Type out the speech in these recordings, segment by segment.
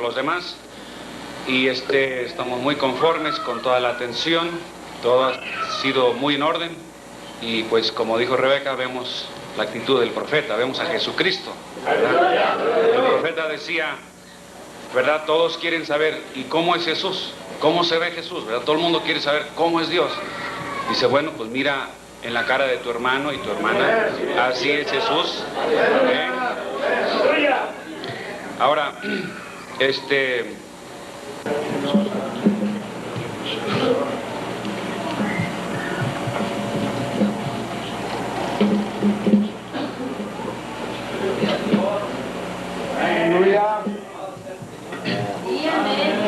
por los demás. Y estamos muy conformes con toda la atención, todo ha sido muy en orden. Y pues como dijo Rebeca, vemos la actitud del profeta, vemos a Jesucristo, ¿verdad? El profeta decía, ¿verdad? Todos quieren saber, ¿y cómo es Jesús? ¿Cómo se ve Jesús? ¿Verdad? Todo el mundo quiere saber cómo es Dios. Dice, bueno, pues mira en la cara de tu hermano y tu hermana, así es Jesús. Ahora,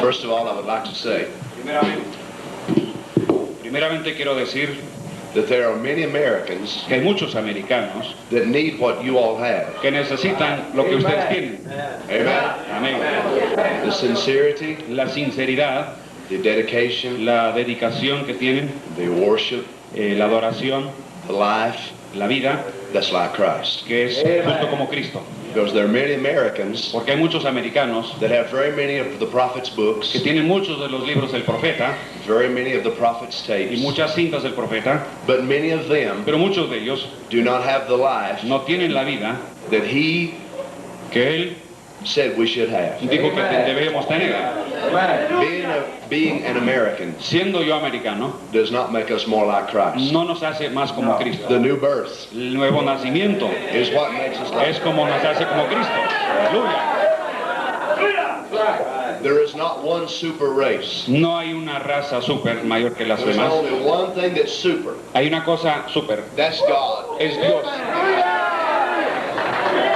First of all, I would like to say primeramente quiero decir that there are many Americans que hay muchos americanos that need what you all have. que necesitan lo que ustedes tienen. Amen. Amén. The sincerity, La sinceridad, the dedication, la dedicación que tienen, the worship, la adoración, the life la vida, that's like Christ. que es justo como Cristo. Because there are many Americans Porque hay muchos americanos that have very many of the prophet's books, que tienen muchos de los libros del profeta very many of the prophet's y tapes, muchas cintas del profeta, but many of them pero muchos de ellos do not have the life no tienen la vida that he que él said we should have. dijo que debemos tener. Being an American Siendo yo americano, does not make us more like Christ. no nos hace más como Cristo. The new birth El nuevo nacimiento is what makes us like es como nos hace como Cristo. Aleluya. There is not one super race. No hay una raza super mayor que las There's demás. only one thing that's super. Hay una cosa super, That's God. es Dios.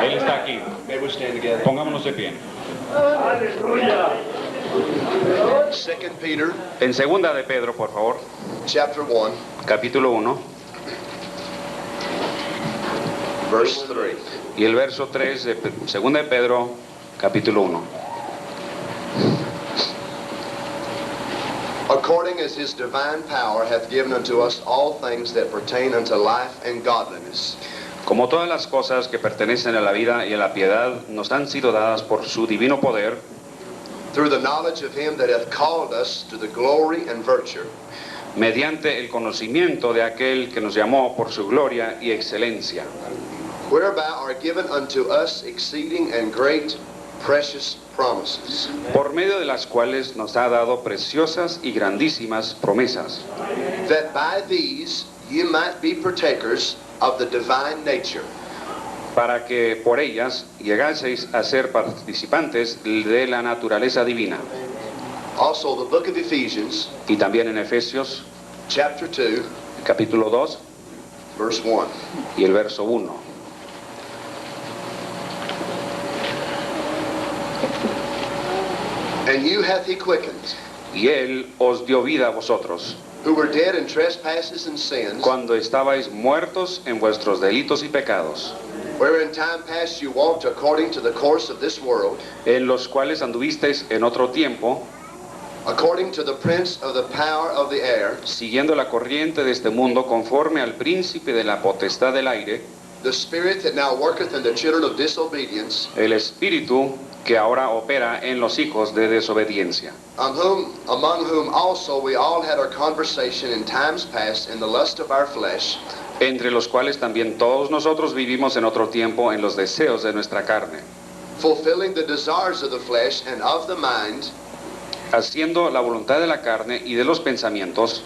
Él está aquí. May we stand together? Pongámonos de pie. 2 Peter, En segunda de Pedro, por favor, chapter 1, capítulo 1 verse 3. y el verso 3 de segunda de Pedro, capítulo 1. According as his divine power hath given unto us all things that pertain unto life and godliness, Como todas las cosas que pertenecen a la vida y a la piedad nos han sido dadas por su divino poder, through the knowledge of him that hath called us to the glory and virtue, mediante el conocimiento de aquel que nos llamó por su gloria y excelencia, whereby are given unto us exceeding and great precious promises, por medio de las cuales nos ha dado preciosas y grandísimas promesas, that by these ye might be partakers of the divine nature, para que por ellas llegaseis a ser participantes de la naturaleza divina. Also the book of Ephesians, Y también en Efesios, chapter 2, capítulo 2 verse 1. y el verso 1. And you hath he quickened, Y Él os dio vida a vosotros, who were dead in trespasses and sins, cuando estabais muertos en vuestros delitos y pecados, where in time past you walked according to the course of this world, en los cuales anduvisteis en otro tiempo, according to the prince of the power of the air, siguiendo la corriente de este mundo conforme al príncipe de la potestad del aire, the spirit that now worketh in the children of disobedience, el espíritu que ahora opera en los hijos de desobediencia, among whom also we all had our conversation in times past in the lust of our flesh, entre los cuales también todos nosotros vivimos en otro tiempo en los deseos de nuestra carne, fulfilling the desires of the flesh and of the mind, haciendo la voluntad de la carne y de los pensamientos,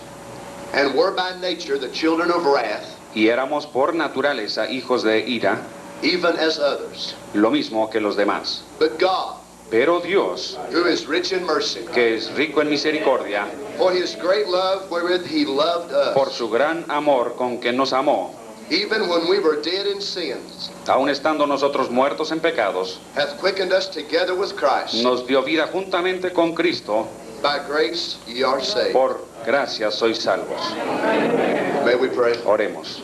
and were by nature the children of wrath, y éramos por naturaleza hijos de ira, even as others. lo mismo que los demás. But God, Pero Dios, who is rich in mercy, que es rico en misericordia, for his great love wherewith he loved por us, su gran amor con que nos amó, even when we were dead in sins, aun estando nosotros muertos en pecados, hath quickened us together with Christ. nos dio vida juntamente con Cristo. By grace ye are saved. Por gracia sois salvos. May we pray. Oremos.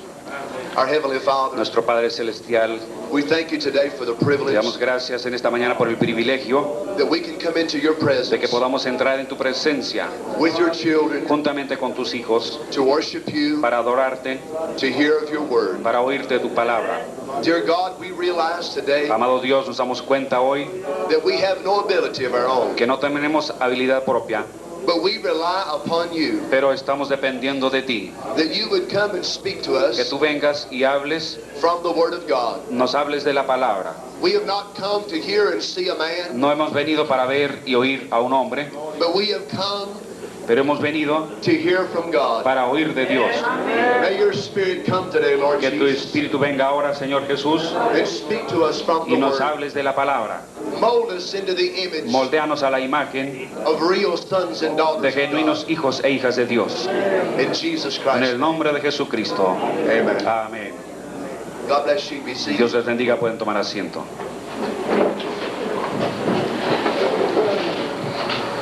Our Heavenly Father, Nuestro Padre Celestial, We thank you today for the Te privilege damos gracias en esta mañana por el privilegio that we can come into your de que presence podamos entrar en tu presencia with your children juntamente con tus hijos to worship you, para adorarte, to hear of your word. para oírte tu palabra. Dear God, we realize today Amado Dios, nos damos cuenta hoy that we have no ability of our own, que no tenemos habilidad propia, but we rely upon you, pero estamos dependiendo de ti. that you would come and speak to Que us tú vengas y hables, from the word of God. nos hables de la palabra. We have not come to hear and see a man, No hemos venido para ver y oír a un hombre, but we have come pero hemos venido to hear from God. para oír de Dios. May your spirit come today, Lord Que tu Jesus, espíritu venga ahora, Señor Jesús, and speak to us from y the nos word. hables de la palabra. Mold us into the image Moldeanos a la imagen of real sons and de daughters of genuinos God. hijos e hijas de Dios. In Jesus En Christ. el nombre de Jesucristo. Amen. Amén. God bless you. Be seated. Dios les bendiga, pueden tomar asiento.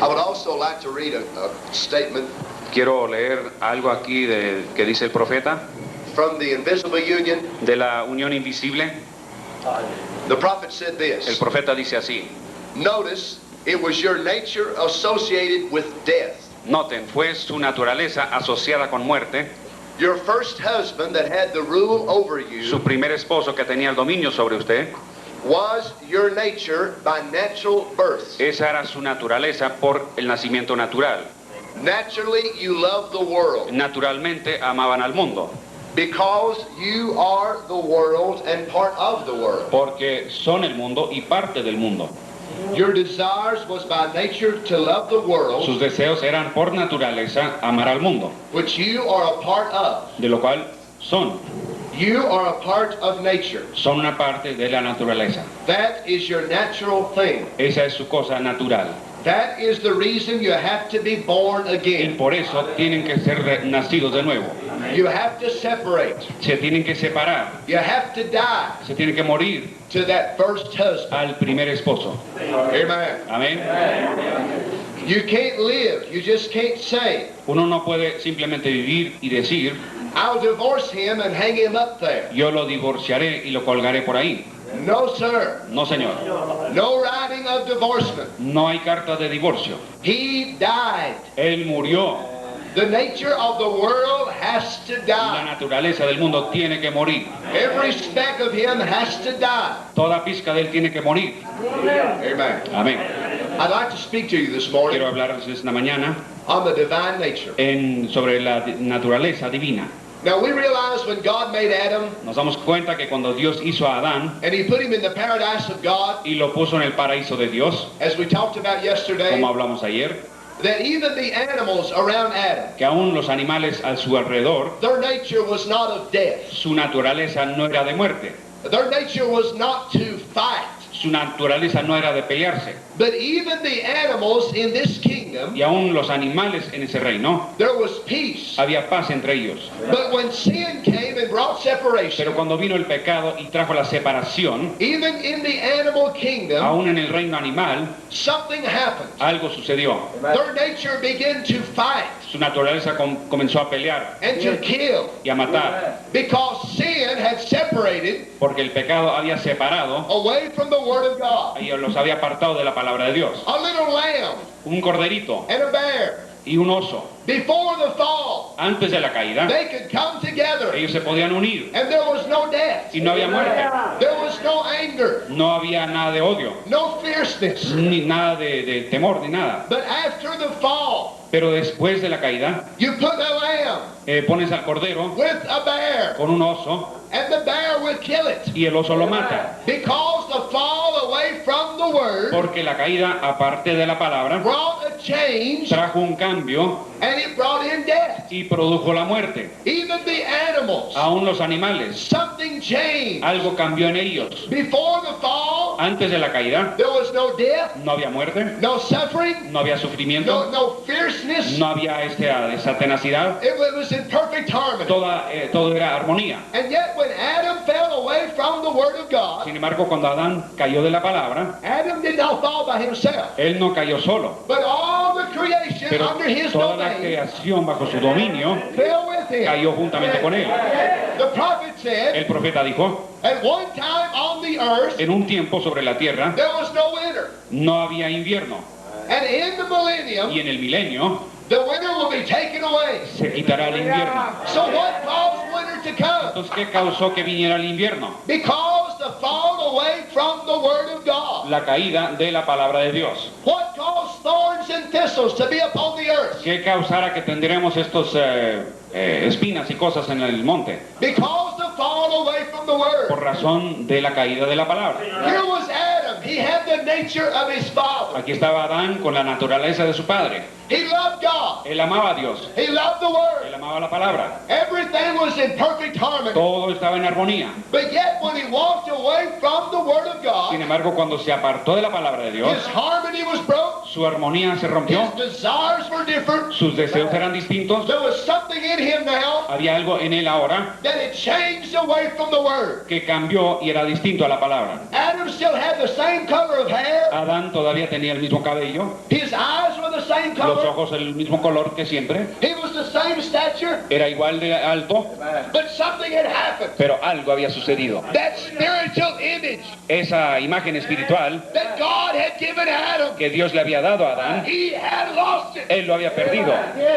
I would also like to read a statement Quiero leer algo aquí que dice el profeta from the Invisible Union. de la unión invisible. The prophet said El this. profeta dice así. Notice, it was your nature associated with death. Noten, fue su naturaleza asociada con muerte. Your first husband that had the rule over Su you primer esposo que tenía el dominio sobre usted, was your nature by natural birth. esa era su naturaleza por el nacimiento natural. Naturally, you love the world Naturalmente amaban al mundo, because you are the world and part of the world. porque son el mundo y parte del mundo. Your desires was by nature to love the world, Sus deseos eran por naturaleza amar al mundo, which you are a part of. de lo cual son You are a part of nature. una parte de la naturaleza. That is your natural thing. Esa es su cosa natural. That is the reason you have to be born Y again. por eso tienen que ser nacidos de nuevo. You have to separate. Se tienen que separar, You have to die se tienen que morir to that first husband. al primer esposo. Amen. Amén. You can't live. You just can't say, Uno no puede simplemente vivir y decir, I'll divorce him and hang him up there. yo lo divorciaré y lo colgaré por ahí. No, sir. No, señor. No writing of divorcement. No hay carta de divorcio. He died. Él murió. The nature of the world has to La die. naturaleza del mundo tiene que morir. Every speck of him has to die. Toda pizca de él tiene que morir. Amen. Amén. I'd like to speak to you this morning Quiero hablarles esta mañana on the divine nature. sobre la naturaleza divina. Now we realize when God made Adam Nos damos cuenta que cuando Dios hizo a Adán and he put him in the paradise of God, y lo puso en el paraíso de Dios, as we talked about yesterday, como hablamos ayer, that even the animals around Adam, que aún los animales a su alrededor, their nature was not of death. su naturaleza no era de muerte, Their nature was not to fight. su naturaleza no era de pelearse. But even the animals in this kingdom, Y aún los animales en ese reino, there was peace. había paz entre ellos. But when sin came and brought separation, Pero cuando vino el pecado y trajo la separación, even in the animal kingdom, aún en el reino animal, something happened. algo sucedió. Their nature began to fight Su naturaleza comenzó a pelear and to kill y a matar, because sin had separated porque el pecado había separado away from the Word of God. y los había apartado de la palabra de Dios. A little lamb Un corderito and a bear. y un oso. Before the fall, Antes de la caída, they could come together ellos se podían unir and there was no death. y no había muerte. There was no anger, No había nada de odio, no fierceness. ni nada de temor, ni nada. But after the fall, Pero después de la caída, you put a lamb pones al cordero with a bear con un oso and the bear will kill it. y el oso lo mata. Because the fall away from the Word Porque la caída, aparte de la palabra, brought a change trajo un cambio and it brought in death. y produjo la muerte. Even the animals, Aún los animales, something changed. algo cambió en ellos. Before the fall, Antes de la caída, there was no death, no había muerte, no suffering, no había sufrimiento, no fierceness. no había esa tenacidad. It was in perfect harmony. Todo era armonía. And yet when Adam fell away from the Word of God, Sin embargo, cuando Adán cayó de la palabra, Adam did not fall by himself, él no cayó solo, but all the creation Pero under his toda la domain creación bajo su dominio fell with him. cayó juntamente con él. The prophet said, El profeta dijo, at one time on the earth, en un tiempo sobre la tierra there was no winter. no había invierno, And in the millennium, y en el milenio the winter will be taken away. se quitará el invierno. So what caused winter to come? Entonces, ¿qué causó que viniera el invierno? Because the fall away from the word of God. La caída de la palabra de Dios. What caused thorns and thistles to be upon the earth? ¿Qué causará que tendremos estos espinas y cosas en el monte? Because the fall away from the word. Por razón de la caída de la palabra. Here was Adam. He had the nature of his father. Aquí estaba Adán con la naturaleza de su padre. He loved God. Él amaba a Dios. He loved the word. Él amaba la palabra. Everything was in perfect harmony. Todo estaba en armonía. But yet when he walked away from the word of God, Sin embargo, cuando se apartó de la palabra de Dios, his harmony was broke. su armonía se rompió. His desires were different. Sus deseos eran distintos. There was something in him now Había algo en él ahora that had changed away from the word. que cambió y era distinto a la palabra. Adam still had the same color of hair. Adán todavía tenía el mismo cabello, His eyes were the same los color. ojos el mismo color que siempre, He was the same stature. era igual de alto, But something had happened. pero algo había sucedido. That spiritual image Esa imagen espiritual that God had given Adam, que Dios le había dado a Adán, he had lost it. él lo había perdido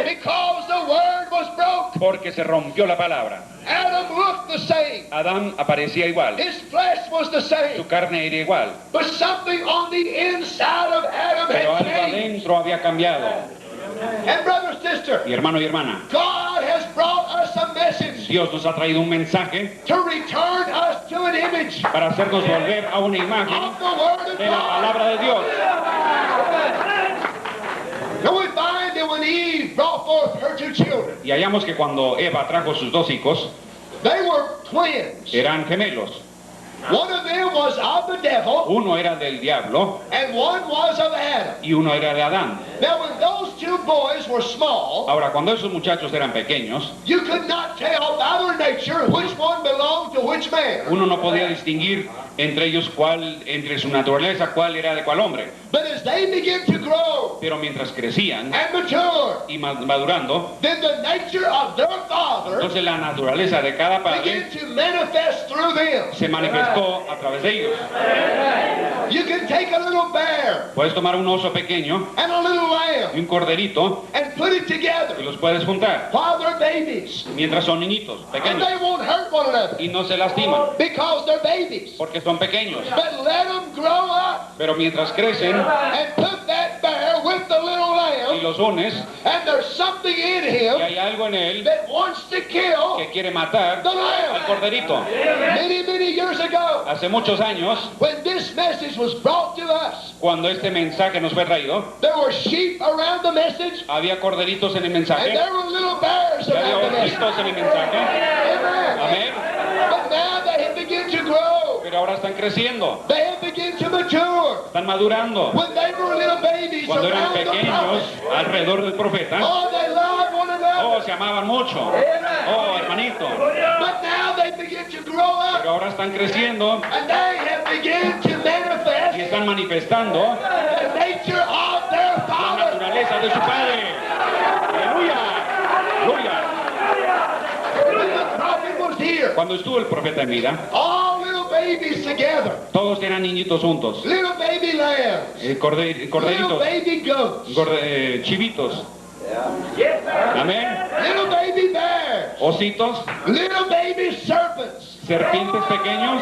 Because the word was broke. porque se rompió la palabra. Adam looked the same. Adán aparecía igual, His flesh was the su same. carne era igual, But something on the inside of Adam pero had algo changed. adentro había cambiado. And brother, sister, Mi hermano y hermana, God has brought us a message Dios nos ha traído un mensaje to return us to an image para hacernos volver a una imagen of the word of de la God. palabra de Dios. And we find that when Eve brought forth her two children, Y hallamos que cuando Eva trajo sus dos hijos, they were twins. eran gemelos. One of them was of the devil, Uno era del diablo and one was of Adam. y uno era de Adán. Now, when those two boys were small, Ahora, cuando esos muchachos eran pequeños, you could not tell by their nature which one belonged to which man. uno no podía distinguir entre ellos entre su naturaleza, cuál era de cuál hombre. But as they begin to grow Pero mientras crecían and mature, y madurando, then the nature of their father entonces la naturaleza de cada padre began to manifest through them. se manifestó a través de ellos. You can take a little bear Puedes tomar un oso pequeño and a little y lamb un corderito and put it y together los puedes juntar while they're babies. mientras son niñitos, And pequeños, they won't hurt one another y no se lastiman because they're babies. porque son pequeños. But let them grow up Pero mientras crecen and put that bear with the little y lamb, los unes, and there's something in y him hay algo en él that wants to kill que quiere matar the al lamb. corderito. Many years ago, Hace muchos años, when this message was brought to us, cuando este mensaje nos fue traído, there were sheep around the message, había corderitos en el and mensaje, there were little bears y había around the message. ojitos en el mensaje. Amen. Amén. But now they have begun to grow. Pero ahora están creciendo, They have begun to mature. están madurando. When they were little babies Cuando eran around the pequeños, prophet, alrededor del profeta, oh, they loved one another. se amaban mucho. Oh, hermanito. But now they begin to grow up, Pero ahora están creciendo and they have begun to y manifest están manifestando the nature of their la father. naturaleza de su padre. Aleluya. Aleluya. When the prophet was here, Cuando estuvo el profeta en vida, all little babies together, todos eran niñitos juntos. little baby lambs, little Corderitos, baby goats, chivitos. Amén. little baby bears, Ositos, little baby serpents. serpientes pequeños.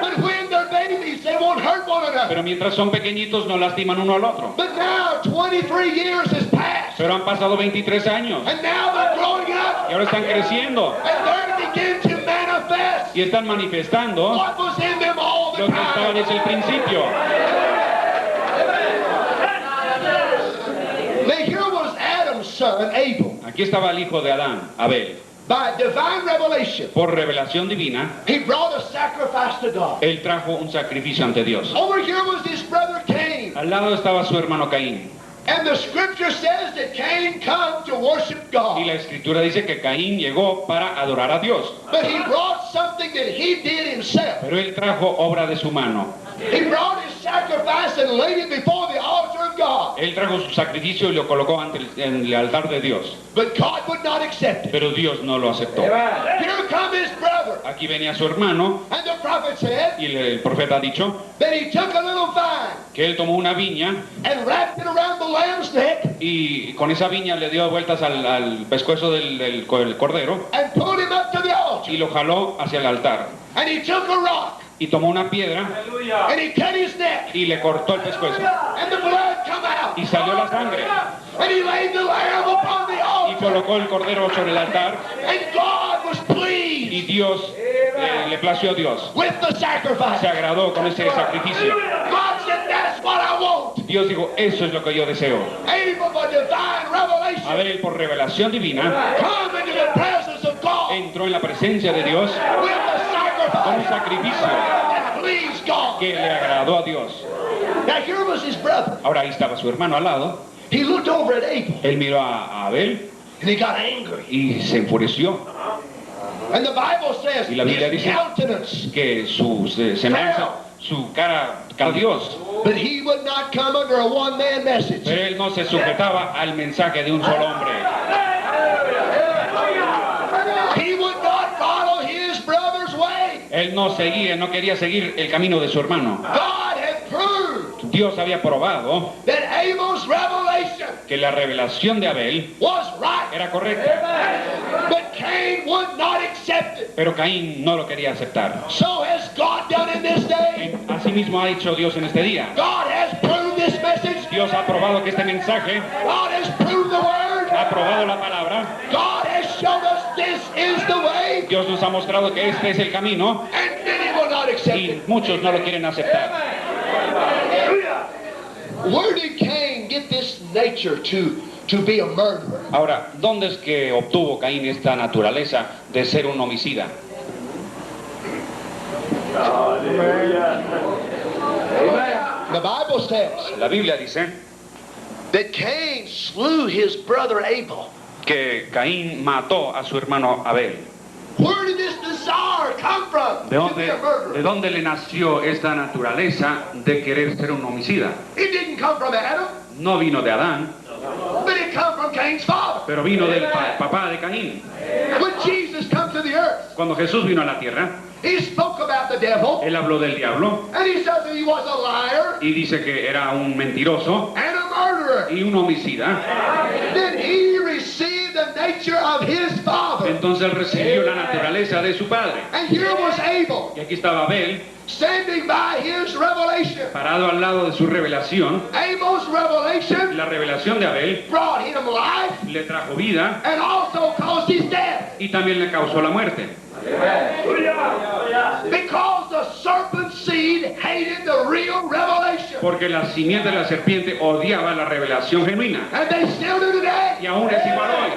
But when they're babies, they won't hurt one another. Pero mientras son pequeñitos no lastiman uno al otro. But now 23 years has passed, Pero han pasado 23 años and now they're growing up, y ahora están creciendo and they begin to manifest y están manifestando what was in them all the lo que estaba time. desde el principio. Now here was Adam's son, Abel. Aquí estaba el hijo de Adán, Abel. By divine revelation, Por revelación divina, he brought a sacrifice to God. él trajo un sacrificio ante Dios. Over here was his brother Cain. Al lado estaba su hermano Caín. And the scripture says that Cain come to worship Y God. la escritura dice que Caín llegó para adorar a Dios. But he brought something that he did himself. Pero él trajo obra de su mano. He brought his sacrifice and laid it before the altar of God. God. Él trajo su sacrificio y lo colocó en el altar de Dios. But God would not accept it. Pero Dios no lo aceptó. Here come his brother. Aquí venía su hermano And the prophet said y el profeta ha dicho that he took a little vine que él tomó una viña and wrapped it around the lamb's neck y con esa viña le dio vueltas al pescuezo del cordero and pulled him up to the altar. y lo jaló hacia el altar. And he took a rock Y tomó una piedra and he cut his neck. y le cortó el pescuezo. And the blood come out. Y salió la sangre. And he laid the lamb upon the Y altar. colocó el cordero sobre el altar. And God was pleased Y Dios, le plació a Dios. with the sacrifice. Se agradó con ese sacrificio. God said, that's what I want. Dios dijo, eso es lo que yo deseo. Abel, by divine revelation, Abel, por revelación divina, come into the presence of God entró en la presencia de Dios with the con un sacrifice sacrificio that pleased God. que le agradó a Dios. Now here was his brother. Ahora ahí estaba su hermano al lado. He looked over at Abel Él miró a Abel and he got angry. y se enfureció. And the Bible says Y la Biblia his dice countenance, que su semejanza, su cara a Dios. but he would not come under a one-man message. Pero él no se sujetaba al mensaje de un solo hombre. He would not follow his brother's way. Él no quería seguir el camino de su hermano. God had proved Dios había probado that Abel's revelation que la revelación de Abel was right, era correcta, but Cain would not accept it. pero Caín no lo quería aceptar. So has God done in this day. Asimismo ha hecho Dios en este día. God has proved this message. Dios ha probado que este mensaje, God has proved the word. ha probado la palabra. God has shown us this is the way, Dios nos ha mostrado que este es el camino and many will not accept y it. muchos no lo quieren aceptar. Where did Cain get this nature to be a murderer? Ahora, ¿dónde es que obtuvo Caín esta naturaleza de ser un homicida? The Bible says La Biblia dice that Cain slew his brother Abel. que Caín mató a su hermano Abel. Where did this desire come from? ¿De To be a murderer. dónde le nació esta naturaleza de querer ser un homicida? It didn't come from Adam, No vino de Adán, but it come from Cain's father. pero vino del papá de Caín. When Jesus come to the earth, Cuando Jesús vino a la tierra, he spoke about the devil, él habló del diablo and he said that he was a liar y dice que era un mentiroso and a murderer. y un homicida. Then he received the nature of his father. Entonces él recibió la naturaleza de su padre. And here was Abel, Y aquí estaba Abel, standing by his revelation. parado al lado de su revelación. Abel's revelation La revelación de Abel brought him life le trajo vida and also caused his death. y también le causó la muerte. Because the serpent seed hated the real revelation. Porque la simiente de la serpiente odiaba la revelación genuina. And they still do today. Y aún es igual hoy.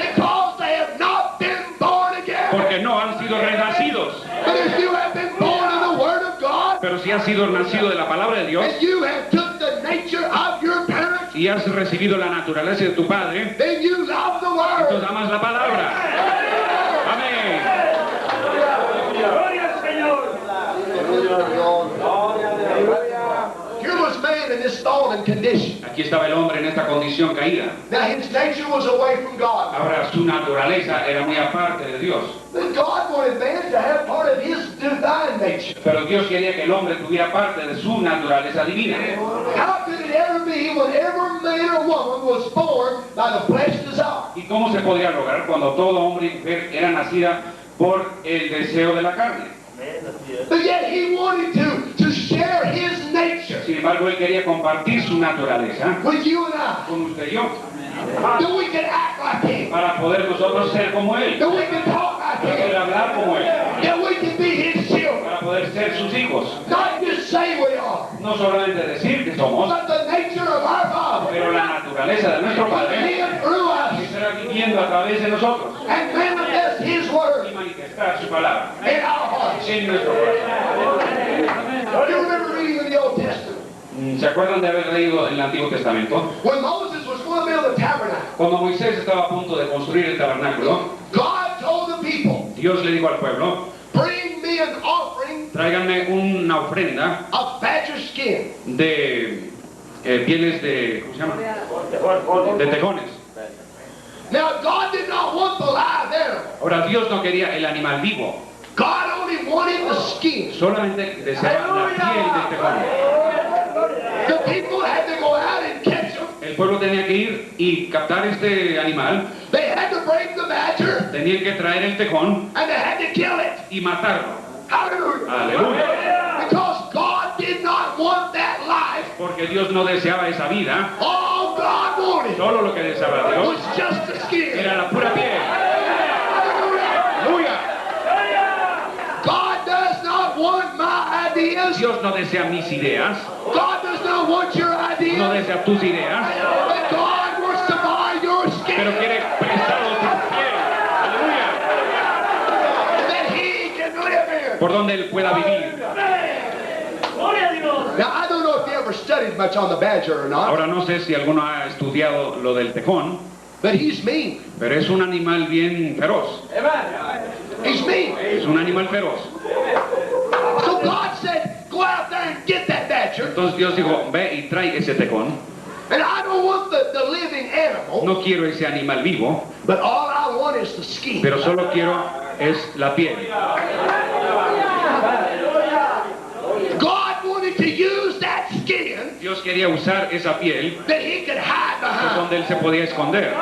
Because they have not been born again. Porque no han sido renacidos. But if you have been born of the Word of God, Pero si has sido nacido de la palabra de Dios and you have took the nature of your parents, y has recibido la naturaleza de tu padre, then you love the entonces Word. amas la palabra. Amén. Here was man in this fallen condition. Aquí estaba el hombre en esta condición caída. Now his nature was away from God. Ahora su naturaleza era muy aparte de Dios. But God wanted man to have part of his divine nature. Pero Dios quería que el hombre tuviera parte de su naturaleza divina. How could it ever be when every man or woman was born by the flesh desire? ¿Y cómo se podría lograr cuando todo hombre y mujer era nacida por el deseo de la carne? But yet he wanted to share his nature Sin embargo, él quería compartir su naturaleza with you and I. con usted y yo, That we could act like him. para poder nosotros ser como él, That we could talk like para poder him. hablar como él, That we could be his children. para poder ser sus hijos. Not just say we are, No solamente decir que somos, but the nature of our Father. pero la naturaleza de nuestro Padre Live through que us será viviendo a través de nosotros and manifest his y word manifestar su palabra in our hearts. en nuestro corazón. You remember reading in the Old Testament ¿Se acuerdan de haber leído en el Antiguo Testamento? when Moses was going to build the tabernacle? Cuando Moisés estaba a punto de construir el tabernáculo, God told the people, Dios le dijo al pueblo, bring me an offering tráiganme una ofrenda of badger skin. de pieles de, ¿cómo se llama? De tejones. Now, God did not want the live animal. Ahora, Dios no quería el animal vivo, God only wanted the skin. solamente deseaba la piel del tejón. The people had to go out and catch them. El pueblo tenía que ir y captar este animal, They had to bring the badger, tenían que traer el tejón and they had to kill it. y matarlo. Hallelujah. Aleluya. Because God did not want that life. Porque Dios no deseaba esa vida, All God wanted solo lo que deseaba Dios was just the skin. era la pura piel. Hallelujah. Aleluya. God does not want my ideas. Dios no desea mis ideas, God does not want your no ideas. desea tus ideas, But God wants to buy your pero skin quiere prestado tu piel. Aleluya. that He can live in. Por donde él pueda vivir. Now, I don't know if you ever studied much on the badger or not, Ahora no sé si alguno ha estudiado lo del tejón, but he's mean. pero es un animal bien feroz. He's mean. Es un animal feroz. So God said, go out there and get that badger. Entonces Dios dijo, ve y trae ese tejón. And I don't want the living animal, No quiero ese animal vivo, but all I want is the skin. pero solo quiero es la piel. God wanted to use that skin Dios quería usar esa piel that He could hide pues, behind. donde él se podía esconder.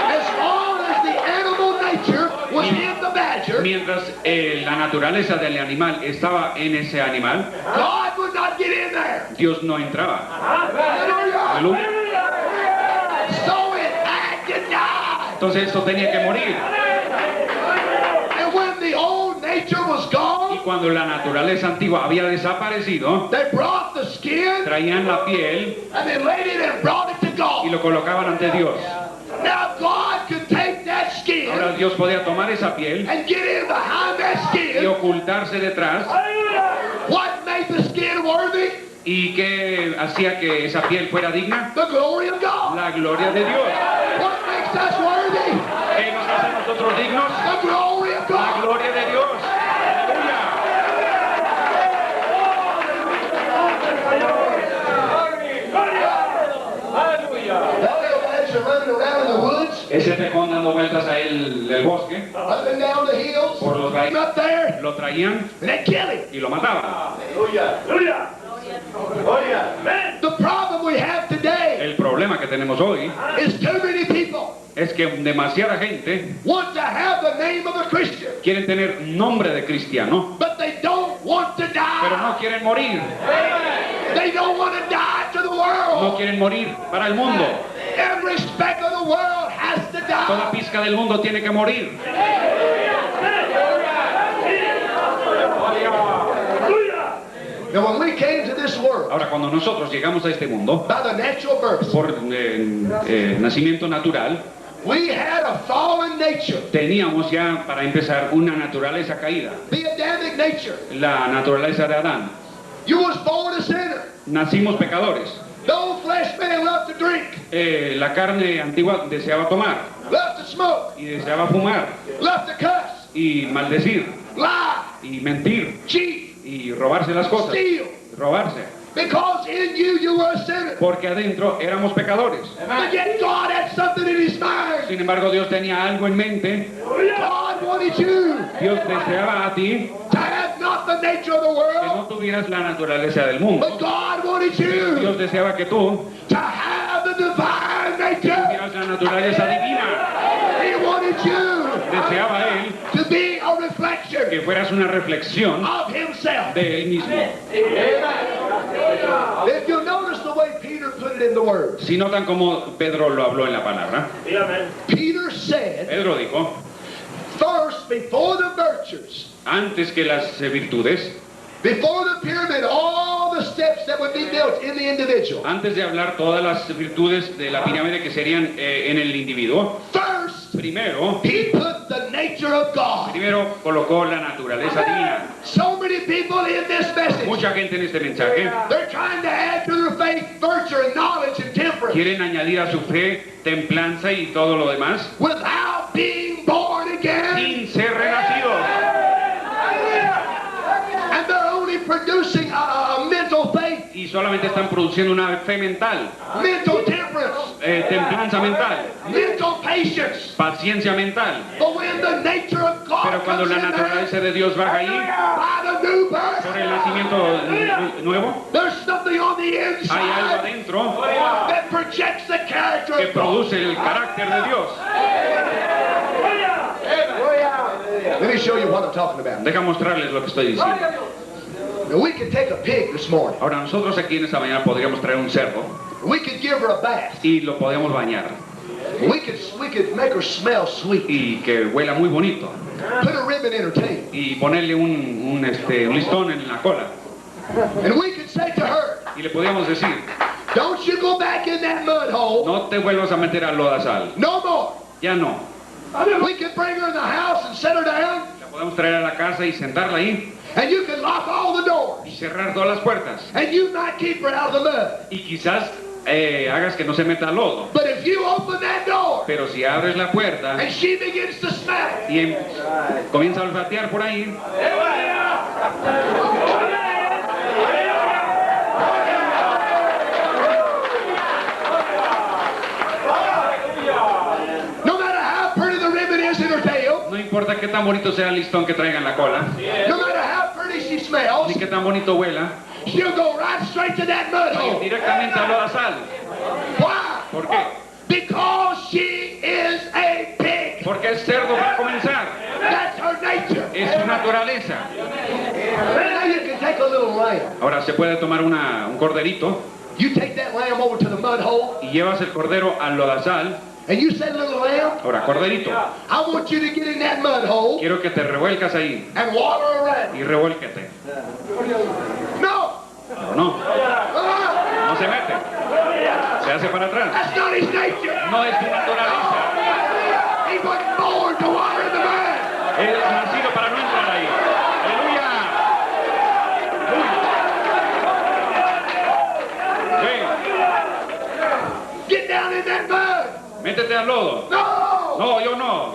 As long as the animal nature was in the badger, Mientras la naturaleza del animal estaba en ese animal, God would not get in there. Dios no entraba. Hallelujah. Aleluya. So it had to die. Entonces esto tenía que morir. And when the old nature was Y gone, cuando la naturaleza antigua había desaparecido, they brought the skin traían la piel and they laid it and brought it to y God. lo colocaban ante Dios. Now God could take that skin Ahora Dios podía tomar esa piel and get in behind that y skin. ocultarse detrás. What made the skin worthy? ¿Y qué hacía que esa piel fuera digna? The glory of God. La gloria de Dios. What makes us worthy? ¿Qué nos hace a nosotros dignos? The glory of La God. gloria de Dios. Aleluya. That little badger running around in the woods, Ese tejón dando vueltas a el bosque, up and down the hills, por los valles, up there, lo traían and they kill him. y lo mataban. The problem we have today El problema que tenemos hoy is too many people es que demasiada gente want to have the name of a Christian, quiere tener nombre de cristiano, but they don't want to pero die. no quieren morir. They don't want to die to the No world. quieren morir para el mundo. Every speck of the world has to Toda die. pizca del mundo tiene que morir. Now, when we came to this world Ahora, cuando nosotros llegamos a este mundo by the natural birth, por nacimiento natural, we had a fallen nature, teníamos ya, para empezar, una naturaleza caída. the Adamic nature. La naturaleza de Adán. You was born a sinner. Nacimos pecadores. The old flesh man loved to drink, La carne antigua deseaba tomar loved to smoke, y deseaba fumar loved to cuss, y maldecir lie, y mentir cheat, y robarse las cosas. steal. Robarse. Because in you were a sinner. Porque adentro éramos pecadores. But yet God had something in His mind. Sin embargo, Dios tenía algo en mente. God wanted you Dios deseaba a ti to have not the nature of the que world, no tuvieras la naturaleza del mundo. but God wanted you Dios deseaba que tú to have the divine nature. tuvieras la naturaleza divina. He wanted you Deseaba a Él to be a reflection que fueras una reflexión of Himself. de Él mismo. If you notice the way Peter put it in the Word, Si notan cómo Pedro lo habló en la palabra, Peter said, Pedro dijo, first, before the virtues, antes que las virtudes, before the pyramid, all the steps that would be built in the individual. antes de hablar todas las virtudes de la pirámide que serían en el individuo, First, primero he put the nature of God. colocó la naturaleza divina. So many people in this message, Mucha gente en este mensaje they're trying to add to their faith virtue and knowledge and temperance quieren añadir a su fe templanza y todo lo demás without being born again. sin ser renacidos. And they're only producing a mental faith y solamente están produciendo una fe mental, mental temperance, templanza mental, mental patience. paciencia mental. But when the nature of God Pero cuando comes la in there, naturaleza de Dios baja ahí, by the new birth, por el nacimiento nuevo, there's something on the hay algo inside adentro that projects the character que of God. produce el carácter de Dios. Let me show you what I'm talking about. Deja mostrarles lo que estoy diciendo. Now, we could take a pig this morning. Ahora, nosotros aquí en esta mañana podríamos traer un cerdo We could give her a bath. y lo podemos bañar We could make her smell sweet. y que huela muy bonito Put a ribbon in her tail. y ponerle un listón en la cola. And we could say to her, Y le podríamos decir, don't you go back in that mud hole no te vuelvas a meter al lodazal. no more. Ya no. We could bring her in the house and set her down, La podemos traer a la casa y sentarla ahí and you could lock all the y doors, cerrar todas las puertas. and you might keep her out of the mud. Y quizás hagas que no se meta al lodo. But if you open that door Pero si abres la puerta and she begins to smell it, y comienza a olfatear por ahí, no matter how pretty the ribbon is in her tail, no importa qué tan bonito sea el listón que traiga en la cola, no matter how pretty she smells, ni qué tan bonito huela, she'll go right straight to that mud va a ir hole. directamente al lodazal. Why? ¿Por qué? Because she is a pig. Porque es cerdo para comenzar. That's her nature. Es su naturaleza. Now you can take a little lamb. Ahora se puede tomar un corderito You take that lamb over to the mud hole, y llevas el cordero al lodazal. and you say, little lamb, Ahora, corderito, I want you to get in that mud hole quiero que te revuelcas ahí and water around. y revuélquete. No. Pero no, Ah, no se mete. Se hace para atrás. that's not his nature. No es su naturaleza. He wasn't born to water in the mud. Él es nacido para no entrar ahí. ¡Aleluya! ¡Ven! Get down in that mud. Métete al lodo. No. No, yo no.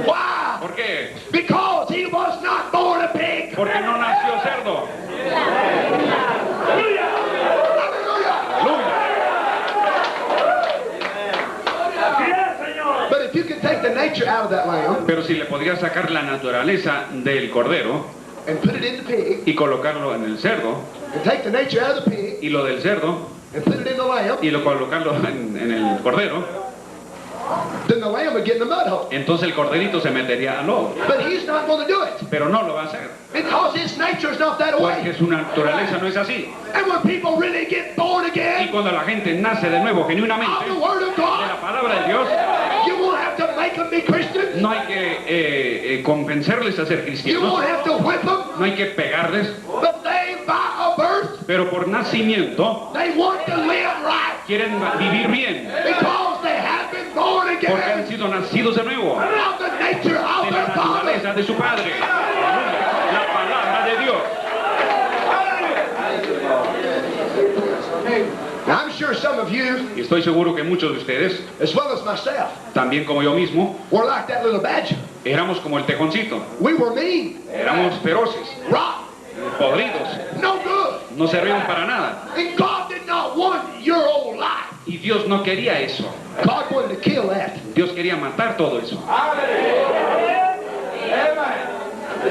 Why? ¿Por qué? Because he was not born a pig. Porque no nació cerdo. Hallelujah. ¡Aleluya! But if you can take the nature out of that lamb Pero si le podrías sacar la naturaleza del cordero and put it in the pig, y colocarlo en el cerdo, and take the nature out of the pig y lo del cerdo and put it in the lamb, y lo colocarlo en el cordero, then the lamb would get in the mud hole. entonces el corderito se metería al lodo. But he's not going to do it Pero no lo va a hacer, because his nature is not that porque way. su naturaleza no es así. And when people really get born Y again cuando la gente nace de nuevo of genuinamente the Word of de God, la palabra de Dios, you won't have to make them be Christians. no hay que convencerles a ser You cristianos, won't have to whip them. no hay que pegarles, But they, by a birth, pero por nacimiento they want to live right quieren vivir bien, because they have been born porque han again sido nacidos de nuevo, of the nature of de la their Father. naturaleza de su Padre. Aleluya. La palabra de Dios. Now, I'm sure some of you, Y estoy seguro que muchos de ustedes, as well as myself, también como yo mismo, were like that little badger. éramos como el tejoncito. We were mean, Éramos feroces, rotten, podridos, no good. no servíamos para nada. And God did not want your old life. Y Dios no quería eso. God wanted to kill that. Dios quería matar todo eso.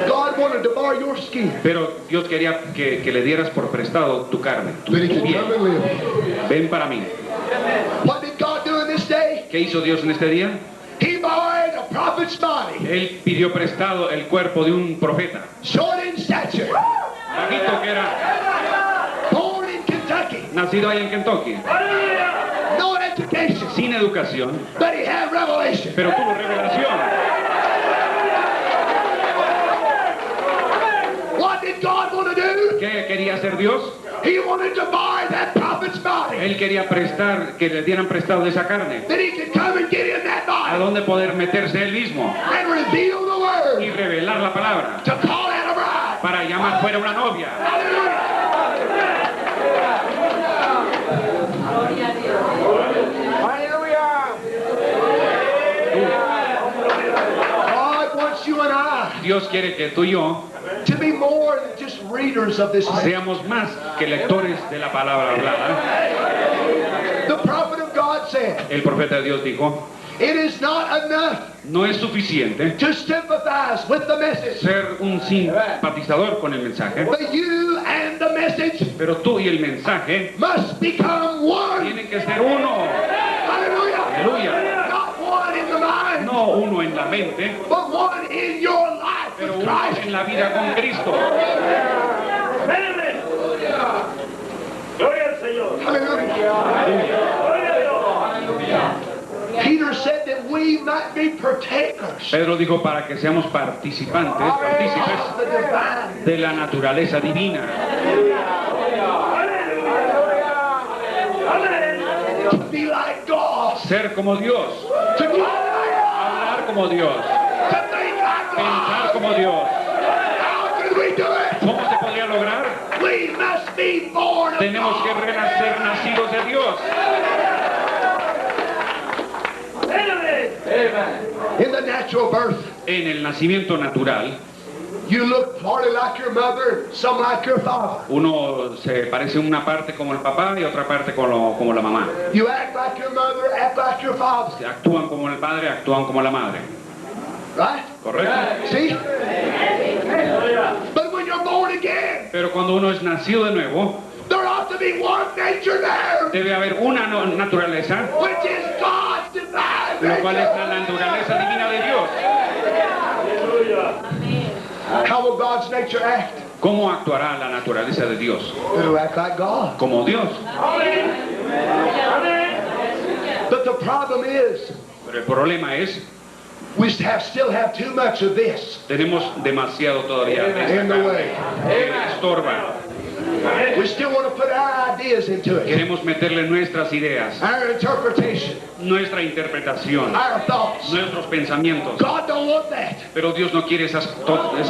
God wanted to bar your skin. Pero Dios quería que le dieras por prestado tu carne, tu That he could piel. come and live. Ven para mí. What did God do in this day? ¿Qué hizo Dios en este día? He borrowed a prophet's body, Él pidió prestado el cuerpo de un profeta. short in stature, Bajito que era, born in Kentucky, nacido ahí en Kentucky, no education, sin educación, but he had revelation. pero tuvo revelación. What did God want to do? ¿Qué quería hacer Dios? He wanted to buy that prophet's body, Él quería prestar, que le dieran prestado de esa carne. that he could come and get in that ¿A body dónde poder meterse él mismo? and reveal the Y word revelar la palabra to call out a bride. para llamar fuera una novia. God wants you and I Dios quiere que tú y yo to be more than just readers of this man. seamos más que lectores de la palabra hablada. The prophet of God said, El profeta de Dios dijo, it is not enough no es suficiente to sympathize with the message, ser un simpatizador con el mensaje, but you and the message pero tú y el mensaje must become one. tienen que ser uno. Hallelujah. Aleluya. Not one in the mind, No uno en la mente, but one in your life pero with uno Christ. en la vida con Cristo. Gloria al Señor. Hallelujah. Peter said that we might be partakers Pedro dijo para que seamos participantes, partícipes of the divine. de la naturaleza divina. To be like God. Ser como Dios, To be like God. hablar como Dios, To think like pensar God. como Dios. How can we do it? ¿Cómo se podría lograr? We must be born of Tenemos que God. renacer nacidos de Dios. In the natural birth, En el nacimiento natural, you look partly like your mother, some like your father. uno se parece una parte como el papá y otra parte como la mamá. You act like your mother, act like your father. Actúan como el padre, actúan como la madre. Right? ¿Correcto? See? But when you're born again, Pero cuando uno es nacido de nuevo, there ought to be one nature there, debe haber una naturaleza, which is God's divine lo cual es nature. la naturaleza divina de Dios. How will God's nature act? ¿Cómo actuará la naturaleza de Dios? It'll act like God. Como Dios. But the problem is, Pero el problema es, we still have too much of this tenemos demasiado todavía de esta in the way. que estorba. We still want to put our ideas into it, Queremos meterle nuestras ideas, our interpretation, nuestra interpretación, our thoughts. nuestros pensamientos. God don't want that. Pero Dios no quiere esas cosas.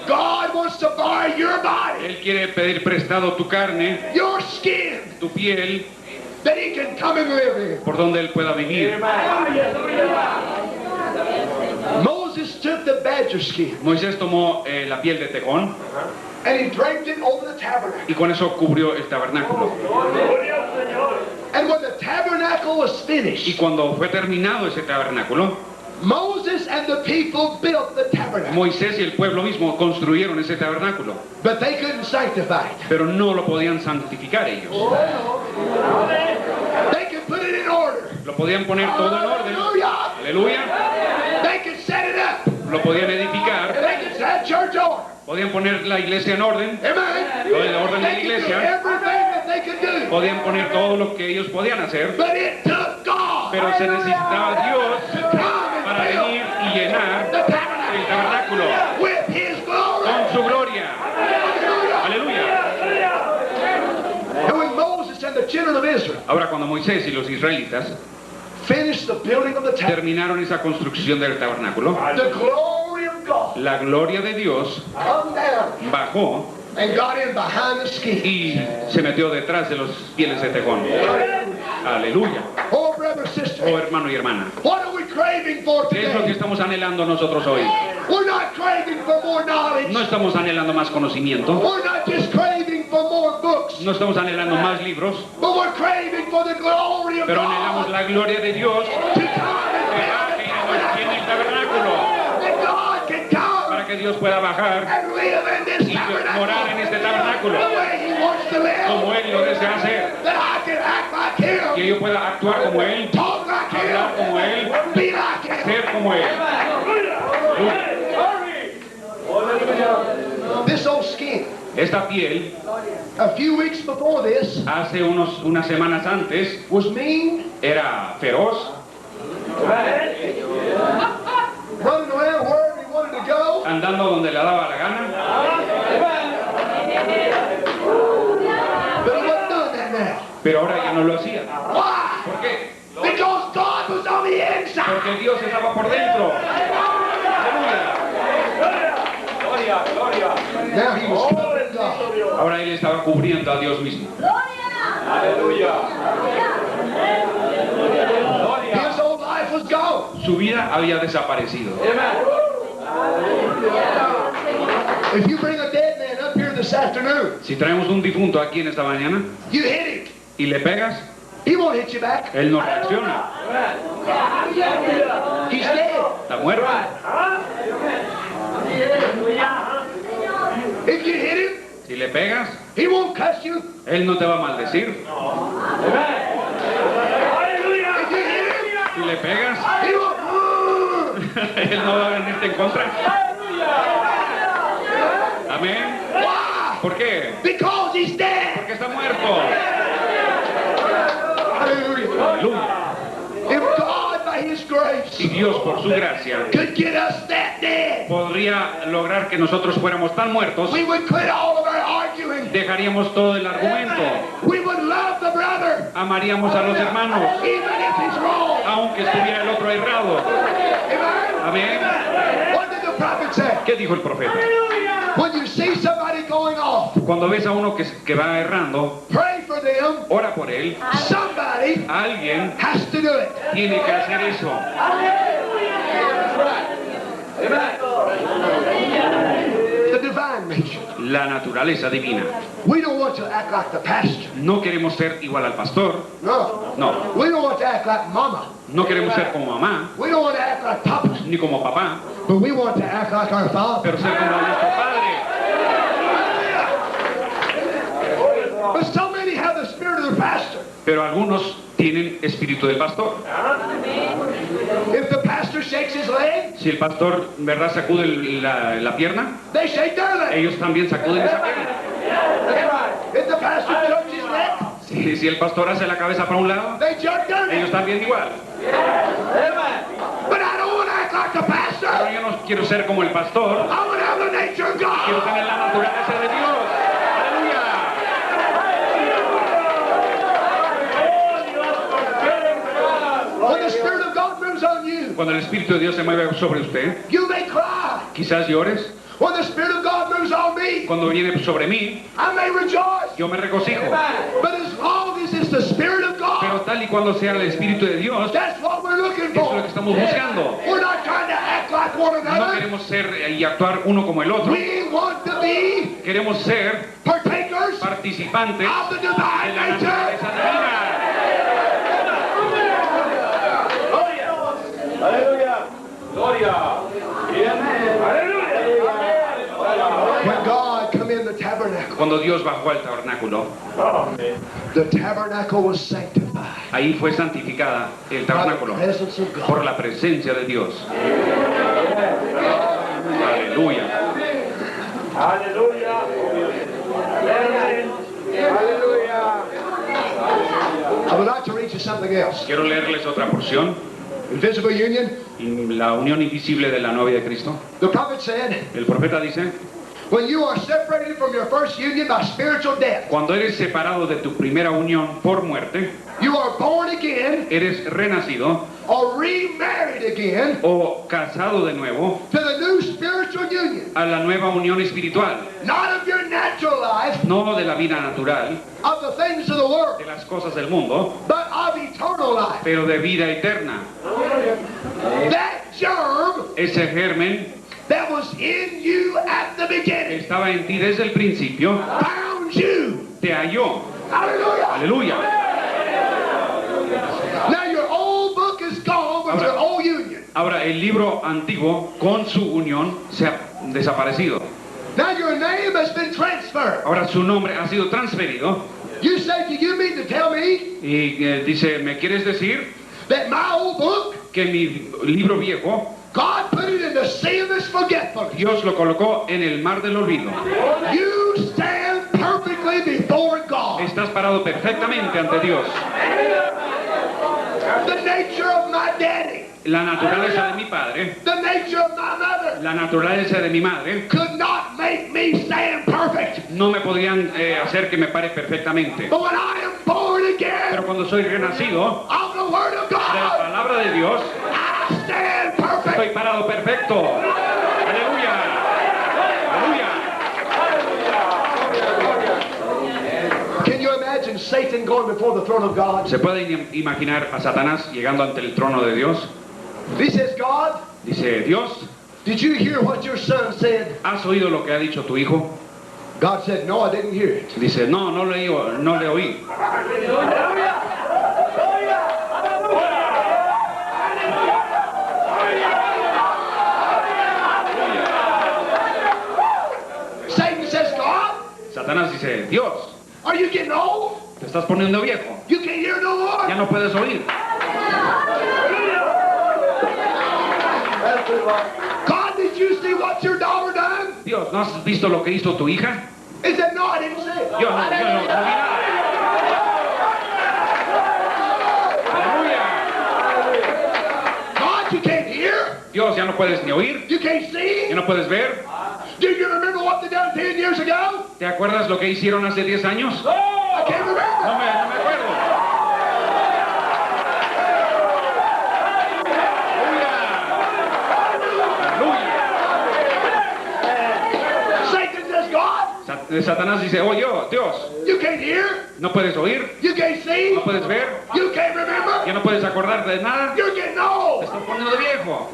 God wants to buy your body, Él quiere pedir prestado tu carne, your skin, tu piel, that He can come and live in. por donde Él pueda vivir. Moses took the badger skin Moisés tomó la piel de tejón and he draped it over the tabernacle. y con eso cubrió el tabernáculo. And when the tabernacle was Y finished, cuando fue terminado ese tabernáculo, Moses and the people built the tabernacle, Moisés y el pueblo mismo construyeron ese tabernáculo, but they couldn't sanctify it. pero no lo podían santificar ellos. They could put it in order. Lo podían poner todo en orden. Hallelujah. Aleluya. They could set it up. Lo podían edificar. They could set church order. Podían poner la iglesia en orden. Amen. Lo del orden de la They could do iglesia. everything that they could do. Podían poner todo lo que ellos podían hacer. But it took God Pero se necesitaba Dios to come para and venir fill y llenar the el tabernacle tabernáculo with His glory. con su gloria. Hallelujah. Aleluya. And when Moses and the children of Israel Ahora cuando Moisés y los israelitas finished the building of the tabernacle, terminaron esa construcción del tabernáculo, the glory of God la gloria de Dios come down bajó and got in behind the skin. y se metió detrás de los pieles de tejón. Aleluya. Oh, brother, sister, Oh, hermano y hermana, what are we craving for ¿qué es lo que today? estamos anhelando nosotros hoy? We're not craving for more knowledge. No estamos anhelando más conocimiento, We're not just craving for more books, no estamos anhelando más libros, but we're craving for the glory of pero anhelamos God la gloria de Dios to come que baje en el tabernáculo, that God can come para que Dios pueda bajar and live in this y morar en tabernacle este tabernáculo the way He wants to live, como Él lo desea hacer, that I can act like que Him, yo pueda actuar como Él, talk like hablar como Him, Él, be like Him. ser como Él. This old skin, Esta piel, a few weeks before this, hace unas semanas antes, was mean, era feroz, running around wherever He wanted to go. andando donde le daba la gana, But He wasn't doing that now. pero ahora ya no lo hacía. Why? ¿Por qué? Because God was on the inside. Porque Dios estaba por dentro. Aleluya. Now He was covering God. Ahora Él estaba cubriendo a Dios mismo. His old life was gone. Su vida había desaparecido. If you bring a dead man up here this afternoon, Si traemos un difunto aquí en esta mañana you hit him. y le pegas, He won't hit you back. él no reacciona. He's dead. Está muerto. If you hit him, Si le pegas, he won't cuss you. él no te va a maldecir. If you hit him, Si le pegas, he won't. él no va a venirte en contra. Amén. Why? ¿Por qué? Because he's dead. Porque está muerto. Hallelujah. Aleluya. If God, by His grace, Si Dios por su gracia could get us that dead, podría lograr que nosotros fuéramos tan muertos, we would quit all of our arguing. dejaríamos todo el argumento, We would love the brother, amaríamos a los hermanos, even if he's wrong. aunque estuviera el otro errado. Amen. Amén. What did the prophet say? ¿Qué dijo el profeta? When you see somebody going off, Cuando ves a uno que va errando, pray for them. ora por él. Somebody Alguien has to do it. tiene que hacer eso. The divine nature. La naturaleza divina. We don't want to act like the pastor. No queremos ser igual al pastor. No. No. We don't want to act like mama. No queremos ser como mamá, We don't want to act like papa. ni como papá, But we want to act like our father. pero ser como nuestro padre. But so many have the spirit of the pastor. Pero algunos tienen espíritu del pastor. If the pastor shakes his leg, Si el pastor, ¿verdad?, sacude la pierna, they shake their leg. ellos también sacuden esa pierna. If the pastor jerks his neck, Si el pastor hace la cabeza para un lado, they jerk their ellos neck. también igual. But I don't want to act like the Pero pastor. yo no quiero ser como el pastor, I want to have the nature of quiero God. tener la naturaleza de Dios. ¡Aleluya! When the spirit of God moves on you, Cuando el Espíritu de Dios se mueve sobre usted, you may cry. quizás llores. When the spirit of God moves on me, Cuando viene sobre mí, I may rejoice. yo me regocijo. But as long as it's the spirit of Pero God, tal y cuando sea el Espíritu de Dios, that's what we're looking eso es lo for. que estamos buscando. We're not trying to act like one No another. queremos ser y actuar uno como el otro. We want to be Queremos ser partakers participantes of the de divine la nature. naturaleza divina. When God come in the tabernacle, Cuando Dios bajó al tabernáculo, the tabernacle was sanctified ahí fue santificada el by the tabernáculo presence of por God. la presencia de Dios. Aleluya. I would like to read you something else. Quiero leerles otra porción. Invisible union. La unión invisible de la novia de Cristo. The prophet said, El profeta dice, when you are separated from your first union by spiritual death, cuando eres separado de tu primera unión por muerte, you are born again eres renacido or remarried again o casado de nuevo to the new spiritual union. a la nueva unión espiritual, Not of your natural life, no de la vida natural, of the things of the world, de las cosas del mundo, but of eternal life. pero de vida eterna. That germ Ese germen that was in you at the beginning estaba en ti desde el principio, found you. te halló. Hallelujah. Aleluya. Now your old book is gone with your old union. Ahora el libro antiguo con su unión se ha desaparecido. Now your name has been transferred. Ahora su nombre ha sido transferido You say, do you mean to tell me y dice, ¿me quieres decir that my old book, que mi libro viejo, God put it in the sea of this forgetfulness? Dios lo colocó en el mar del olvido? You stand perfectly before God. Estás parado perfectamente ante Dios. The nature of my daddy, La naturaleza de mi padre, the nature of my mother la naturaleza de mi madre, could not make me stand perfect. no me podrían hacer que me pare perfectamente. But when I am born again Pero cuando soy renacido of the Word of de la God, palabra de Dios, I stand perfect. estoy parado perfecto. Aleluya. Aleluya. Can you imagine Satan going before the throne of God? ¿Se puede imaginar a Satanás llegando ante el trono de Dios? He says, God, Dice, Dios, did you hear what your son said? ¿has oído lo que ha dicho tu hijo? God said, no, I didn't hear it. Dice, no, no le oí. Satan says, God, Satanás dice, Dios, are you getting old? te estás poniendo viejo. You can't hear no more? Ya no puedes oír. God, did you see what your daughter done? Dios, ¿no has visto lo que hizo tu hija? He said, no, I didn't see it. Yo no vi nada. Aleluya. God, you can't hear? Dios, ya no puedes ni oír, You can't see? ya no puedes ver. Do you remember what they done 10 years ago? ¿Te acuerdas lo que hicieron hace 10 años? I can't remember. No me acuerdo. Satan says, God, Satanás dice, oye, Dios, you can't hear? no puedes oír, You can't see? no puedes ver, You can't remember? ya no puedes acordarte de nada, You're getting te old. estás poniendo viejo.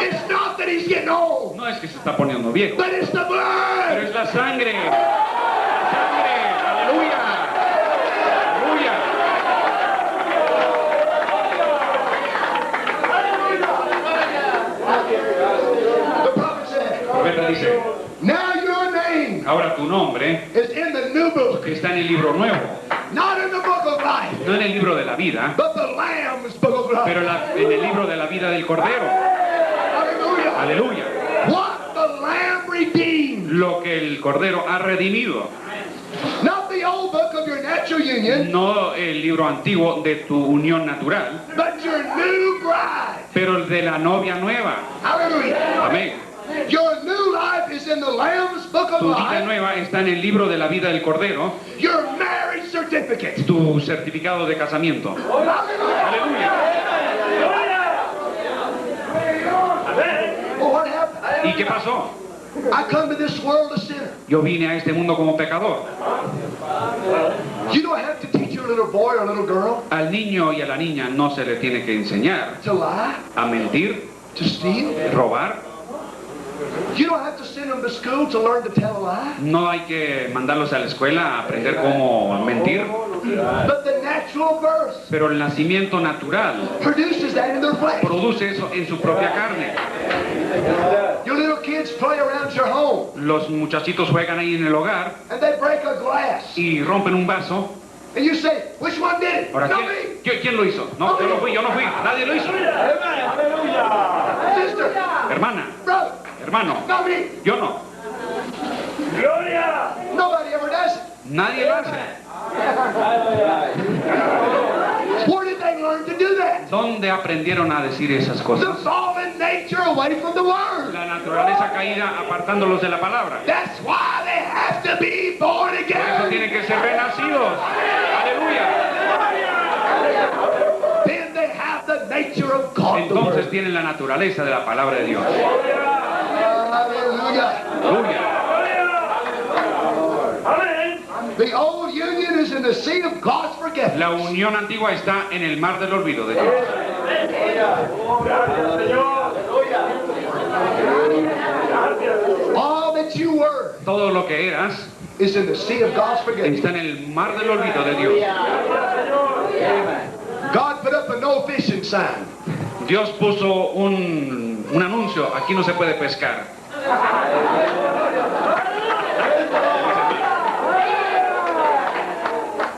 It's not that he's getting old, No es que se está poniendo viejo, but it's the pero blood. es la sangre. La sangre. Aleluya. Aleluya. The prophet said, El profeta dice, now your name ahora tu nombre is in the new book, está en el libro nuevo, not in the book of life, no en el libro de la vida, but the Lamb's book of life. pero en el libro de la vida del Cordero. Hallelujah. Aleluya. What the Lamb redeemed, Lo que el Cordero ha redimido, not the old book of your natural union, no el libro antiguo de tu unión natural, but your new bride. pero el de la novia nueva. Hallelujah. Amén. Your new life is in the Lamb's book of Tu vida life. nueva está en el libro de la vida del Cordero, Your marriage certificate. tu certificado de casamiento. Hallelujah. Aleluya. Well, what happened? ¿Y qué pasó? I come to this world a sinner. Yo vine a este mundo como pecador. You don't have to teach your little boy or little girl Al niño y a la niña no se le tiene que enseñar to lie, a mentir, to steal. robar. You don't have to send them to school to learn to tell a lie. No hay que mandarlos a la escuela a aprender cómo mentir. But the natural birth Pero el nacimiento natural produces that in their flesh. produce eso en su propia carne. Your little kids play around your home Los muchachitos juegan ahí en el hogar and they break a glass. y rompen un vaso. And you say, which one did it? Ahora, Not me. ¿quién lo hizo? No, yo no fui, nadie lo hizo. Sister, Hermana, brother, hermano, not me. yo no. Nobody ever does it. Nadie lo hace. Where did they learn to do that? ¿Dónde aprendieron a decir esas The cosas? fallen nature away from the word. La naturaleza caída apartándolos de la palabra. That's why they have to be born Por eso again. tienen que ser renacidos. Aleluya. Then they have the nature of God. The Entonces word. tienen la naturaleza de la palabra de Dios. Hallelujah. Aleluya. The old union is in the sea of God's forgiveness. La unión antigua está en el mar del olvido de Dios. All that you were Todo lo que eras is in the sea of God's forgiveness. está en el mar del olvido de Dios. God put up a no fishing sign. Dios puso un anuncio, aquí no se puede pescar.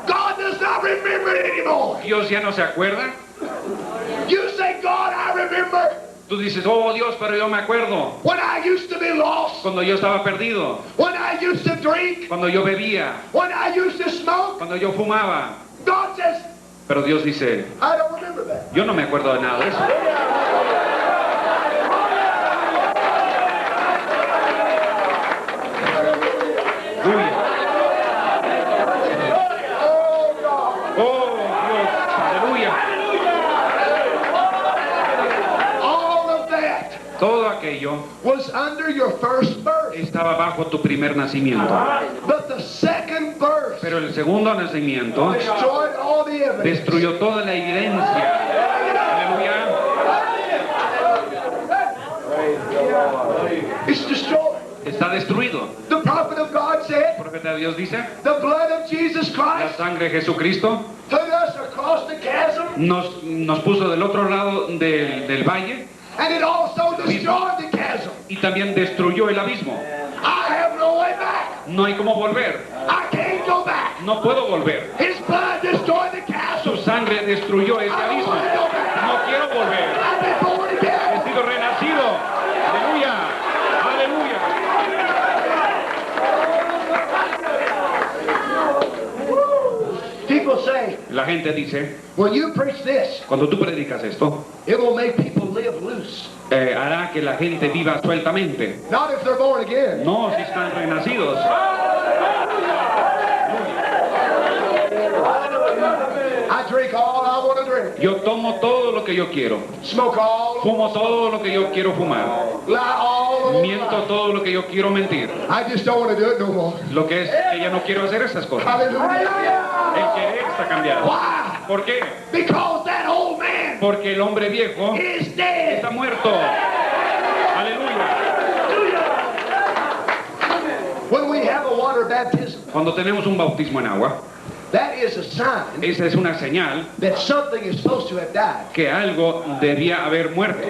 God does not remember it anymore. Dios ya no se acuerda. You say, God, I remember Tú dices, oh Dios, pero yo me acuerdo when I used to be lost, cuando yo estaba perdido, when I used to drink, cuando yo bebía, when I used to smoke. cuando yo fumaba. God says, Pero Dios dice, I don't remember that. yo no me acuerdo de nada de eso. Aleluya. Oh Dios, aleluya. All of that Todo aquello was under your first birth. estaba bajo tu primer nacimiento. But the second birth Pero el segundo nacimiento destroyed all the evidence. destruyó toda la evidencia. Aleluya. It's destroyed. está destruido. The prophet of God said, El profeta de Dios dice, the blood of Jesus la Christ sangre de Jesucristo put us across the chasm, nos puso del otro lado del valle and it also destroyed the chasm. y también destruyó el abismo. I have no way back. No hay cómo volver. I can't go back. No puedo volver. His blood destroyed the chasm. Su sangre destruyó ese abismo. No quiero volver. I've been born again. He sido renacido. Aleluya. Aleluya. People say, La gente dice, when you preach this, cuando tú predicas esto, it will make people live loose. hará que la gente viva sueltamente. Not if they're born again. No si están renacidos. I drink all I want to drink. Yo tomo todo lo que yo quiero. Smoke all. Fumo todo lo que yo quiero fumar. Lie all. Miento todo lo que yo quiero mentir. I just don't want to do it no more. Lo que es que ya no quiero hacer esas cosas. Hallelujah. El querer está cambiado. Why? ¿Por qué? Because that old man Porque el hombre viejo is dead. está muerto. Aleluya. When we have a water baptism, Cuando tenemos un bautismo en agua, that is a sign esa es una señal that something is supposed to have died. que algo debía haber muerto.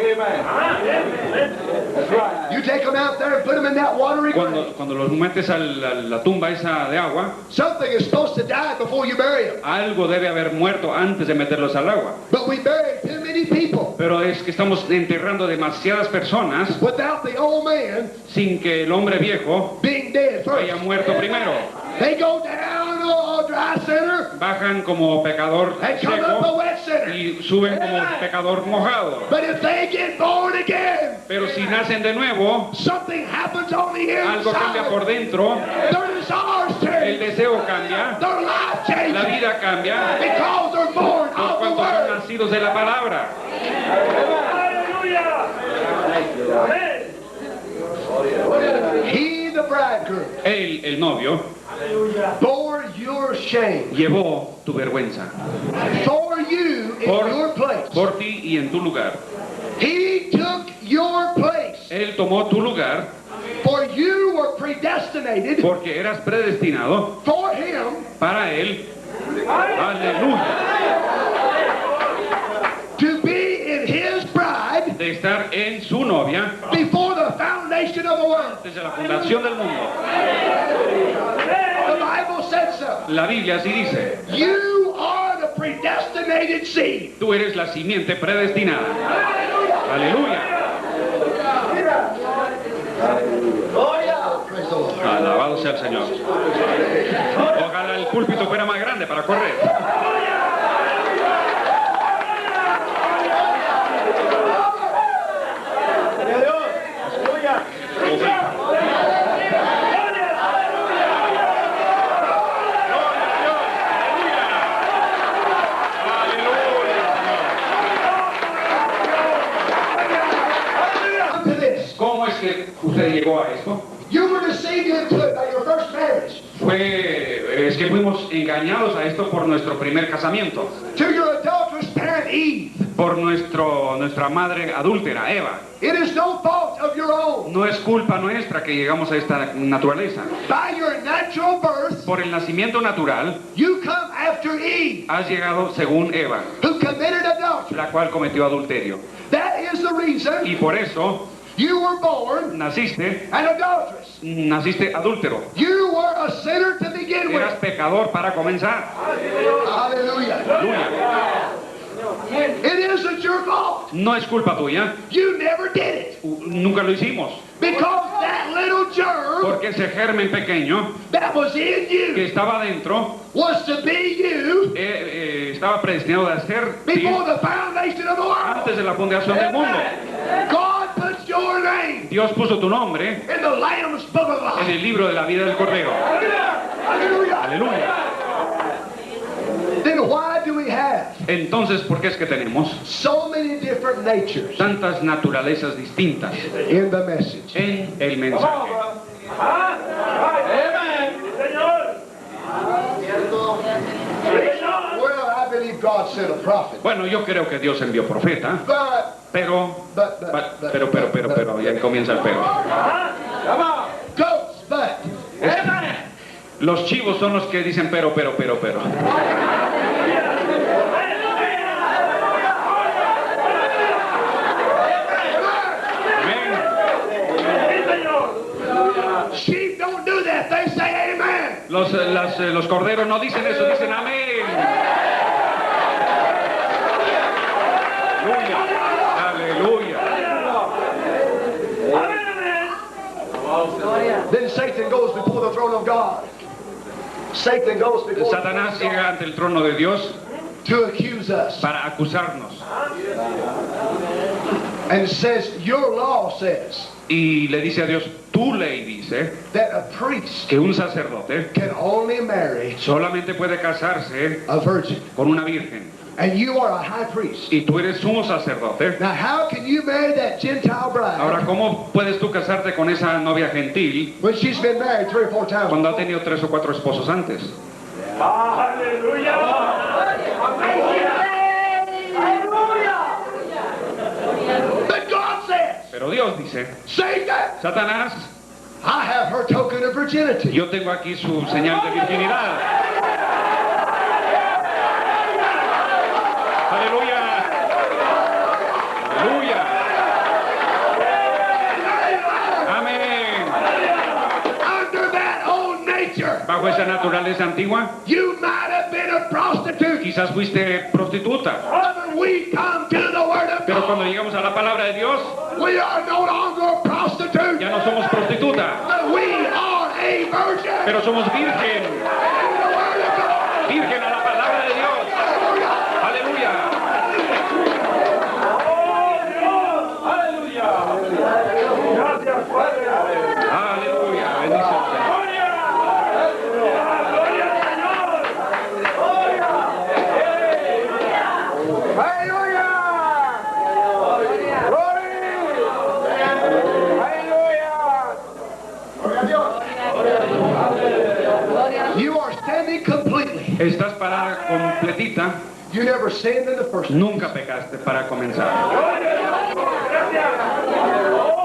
You take them out there and put them in that watery grave. Cuando los metes a la tumba esa de agua, Something is supposed to die before you bury them. algo debe haber muerto antes de meterlos al agua. But we buried too many people Pero es que estamos enterrando demasiadas personas without the old man sin que el hombre viejo being dead haya first. muerto primero. They go down a dry center Bajan como pecador and come up a seco wet center. y suben como pecador mojado. But if they get born again, Pero si nacen de nuevo, something happens on the algo cambia por inside. dentro, Their desires el change. deseo cambia, Their life la changes. vida cambia, Because they're born por of the cuanto son Word. nacidos de la palabra. He, the bridegroom, Él, el novio, bore your shame llevó tu vergüenza for you in your place. por ti y en tu lugar. He took your place. Él tomó tu lugar For you were predestinated porque eras predestinado for him para Él. Aleluya. to be in his bride De estar en su novia before the foundation of the world. desde la fundación del mundo. The Bible said so. La Biblia así dice. You are the predestinated seed. Tú eres la simiente predestinada. Aleluya. Praise the Lord. Alabado sea el Señor. Ojalá el púlpito fuera más grande para correr. Come to this. ¿Cómo es que usted llegó a esto? You were deceived into it by your first marriage. Es que fuimos engañados a esto por nuestro primer casamiento, To your adulterous parent Eve. por nuestra madre adúltera, Eva. It is no fault of your own. No es culpa nuestra que llegamos a esta naturaleza. By your natural birth, Por el nacimiento natural, you come after Eve, has llegado según Eva, who committed adultery. la cual cometió adulterio. That is the reason Y por eso you were born naciste an adulteress. adúltero. You were a sinner to begin Eras with. pecador para comenzar. Hallelujah. Aleluya. It isn't your fault. No es culpa tuya. You never did it. Nunca lo hicimos. Because that little germ Porque ese germen pequeño that was in que you estaba dentro was to be you estaba predestinado a ser before the foundation of the world. antes de la fundación del mundo. God puts your name Dios puso tu nombre in the Lamb's Book of en Life. el libro de la vida del Cordero. Hallelujah. Aleluya. Then why do we have Entonces, ¿por qué es que tenemos so many different natures tantas naturalezas distintas in the message? en el mensaje? Well, I believe God sent a prophet. Bueno, yo creo que Dios envió profeta, But pero ya comienza el pero. Goats, but. Los chivos son los que dicen pero. Sheep don't do that. They say amen. Los corderos no dicen eso, dicen amén. Aleluya. Then Satan goes before the throne of God. Satan goes before Satanás llega ante el trono de Dios to accuse us para acusarnos. and says, your law says Y le dice a Dios, tu ley dice that a priest que un sacerdote can only marry solamente puede casarse a virgin. con una virgen. And you are a high priest. Y tú eres sumo sacerdote. Now how can you marry that Gentile bride Ahora, ¿cómo puedes tú casarte con esa novia gentil when she's been married 3 or 4 times? cuando ha tenido 3 o 4 esposos antes? But God says, Pero Dios dice, Satan, Satanás, I have her token of virginity. yo tengo aquí su señal de virginidad. Aleluya. Aleluya. Amén. Under that old nature, Bajo esa naturaleza antigua, you might have been a prostitute. quizás fuiste prostituta. But we come to the Word of Pero cuando God. llegamos a la palabra de Dios, We are no longer prostitutes, ya no somos prostituta, but we are a virgin. pero somos virgen. The Word of God. Virgen a la palabra de Dios. Aleluya. Aleluya. Bendición. You are standing completely. Estás parada completita. You never sinned in the first place. Nunca pecaste para comenzar.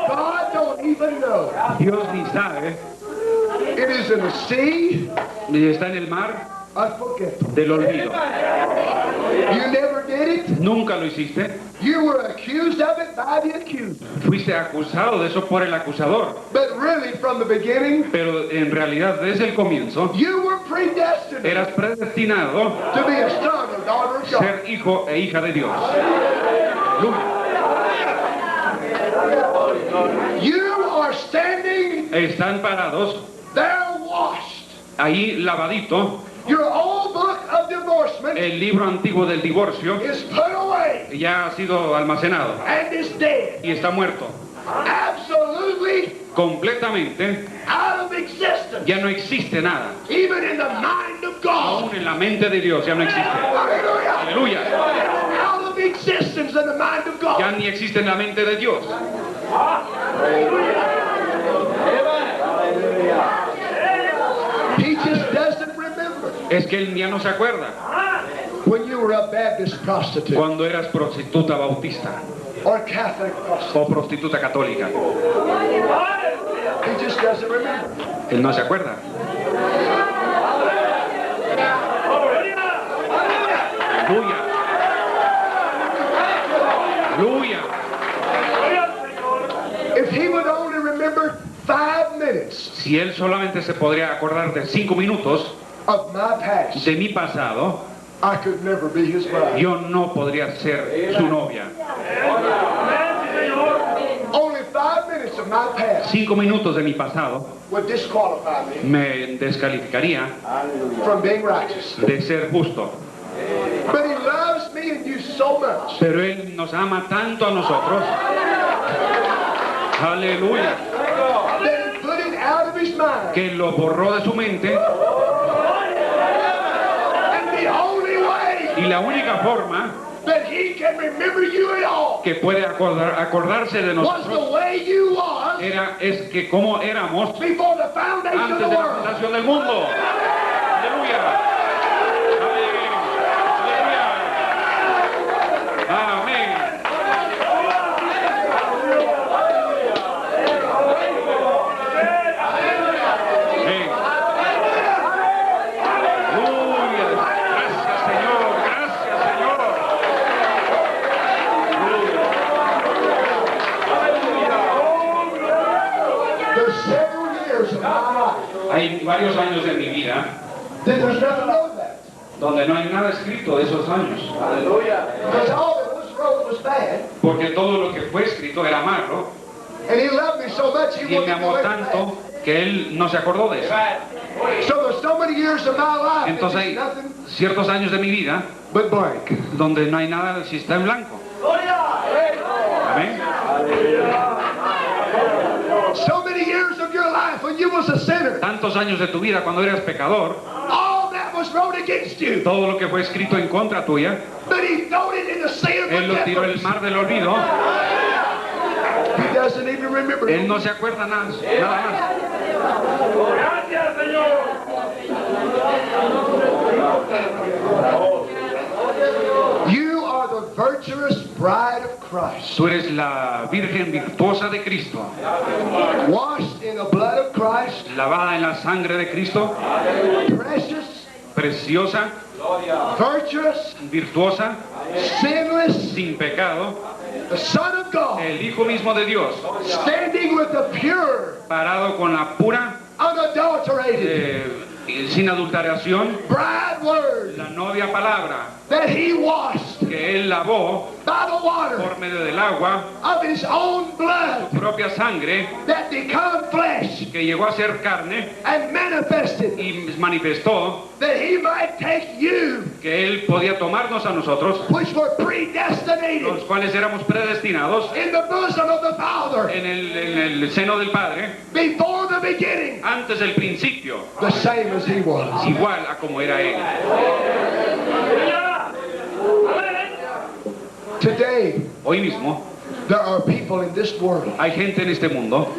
God don't even know. Dios ni sabe. It is in the sea Y está en el mar of forgetfulness. del olvido. You never did it. Nunca lo hiciste. You were accused of it by the accuser. Fuiste acusado de eso por el acusador. But really, from the beginning, Pero en realidad, desde el comienzo, you were predestined eras predestinado to be a son or daughter of God. ser hijo e hija de Dios. You are standing Están parados, there washed. ahí lavadito. Your old book of divorcement El libro antiguo del divorcio is put away ya ha sido almacenado and is dead. y está muerto. Absolutely Completamente, out of existence. ya no existe nada. Even in the mind of God. Aún en la mente de Dios ya no existe. Hallelujah. Aleluya. Out of existence in the mind of God. Ya ni existe en la mente de Dios. He just doesn't remember. Es que él ya no se acuerda. When you were a Baptist prostitute Cuando eras prostituta bautista or Catholic prostitute. o prostituta católica. He just doesn't remember. Él no se acuerda. Aleluya. Aleluya. If he would only remember 5 minutes Si él solamente se podría acordar de 5 minutos of my past, de mi pasado, I could never be his bride. yo no podría ser su novia. Only 5 minutes of my past 5 minutos de mi pasado would disqualify me me descalificaría from being righteous. de ser justo. But he loves me and you so much Pero él nos ama tanto a nosotros. Aleluya. that he put it out of his mind. Que lo borró de su mente. And the only way Y la única forma that he can remember you at all que puede acordarse de was the nosotros way you was es que como éramos before the foundation antes of de the la world. fundación del mundo. Aleluya. Amén. Amén. Then there's nothing wrong that. donde no hay nada escrito de esos años. Because all that was wrote was bad. Porque todo lo que fue escrito era malo. And he loved me so much he Y Él me wanted me amó away from tanto que Él no se acordó de eso. that. So there's so many years of my life Entonces that hay there's nothing ciertos años de mi vida but blank. donde no hay nada, si está en blanco. Amén. So many years of your life when you was a sinner, Tantos años de tu vida cuando eras pecador, all that was wrote against you. todo lo que fue escrito en contra tuya, But he thrown it in the sea of Él lo tiró en el forgetfulness. mar del olvido. He doesn't even remember. Él no se acuerda nada más. You are the virtuous bride of Christ, Tú eres la Virgen virtuosa de Cristo, washed in the blood of Christ, lavada en la sangre de Cristo, precious, preciosa, virtuous, virtuosa, sinless, sin pecado, the Son of God, el Hijo mismo de Dios, standing with the pure, parado con la pura, unadulterated sin adulteración, bride word la novia palabra that he washed que Él lavó by the water por medio del agua, of his own blood su propia sangre, that become flesh que llegó a ser carne and manifested y manifestó that he might take you, que Él podía tomarnos a nosotros, which were predestinated los cuales éramos predestinados in the bosom of the Father en el seno del Padre, before the beginning, antes del principio, the same as he was. igual a como era Él. Today, Hoy mismo there are people in this world hay gente en este mundo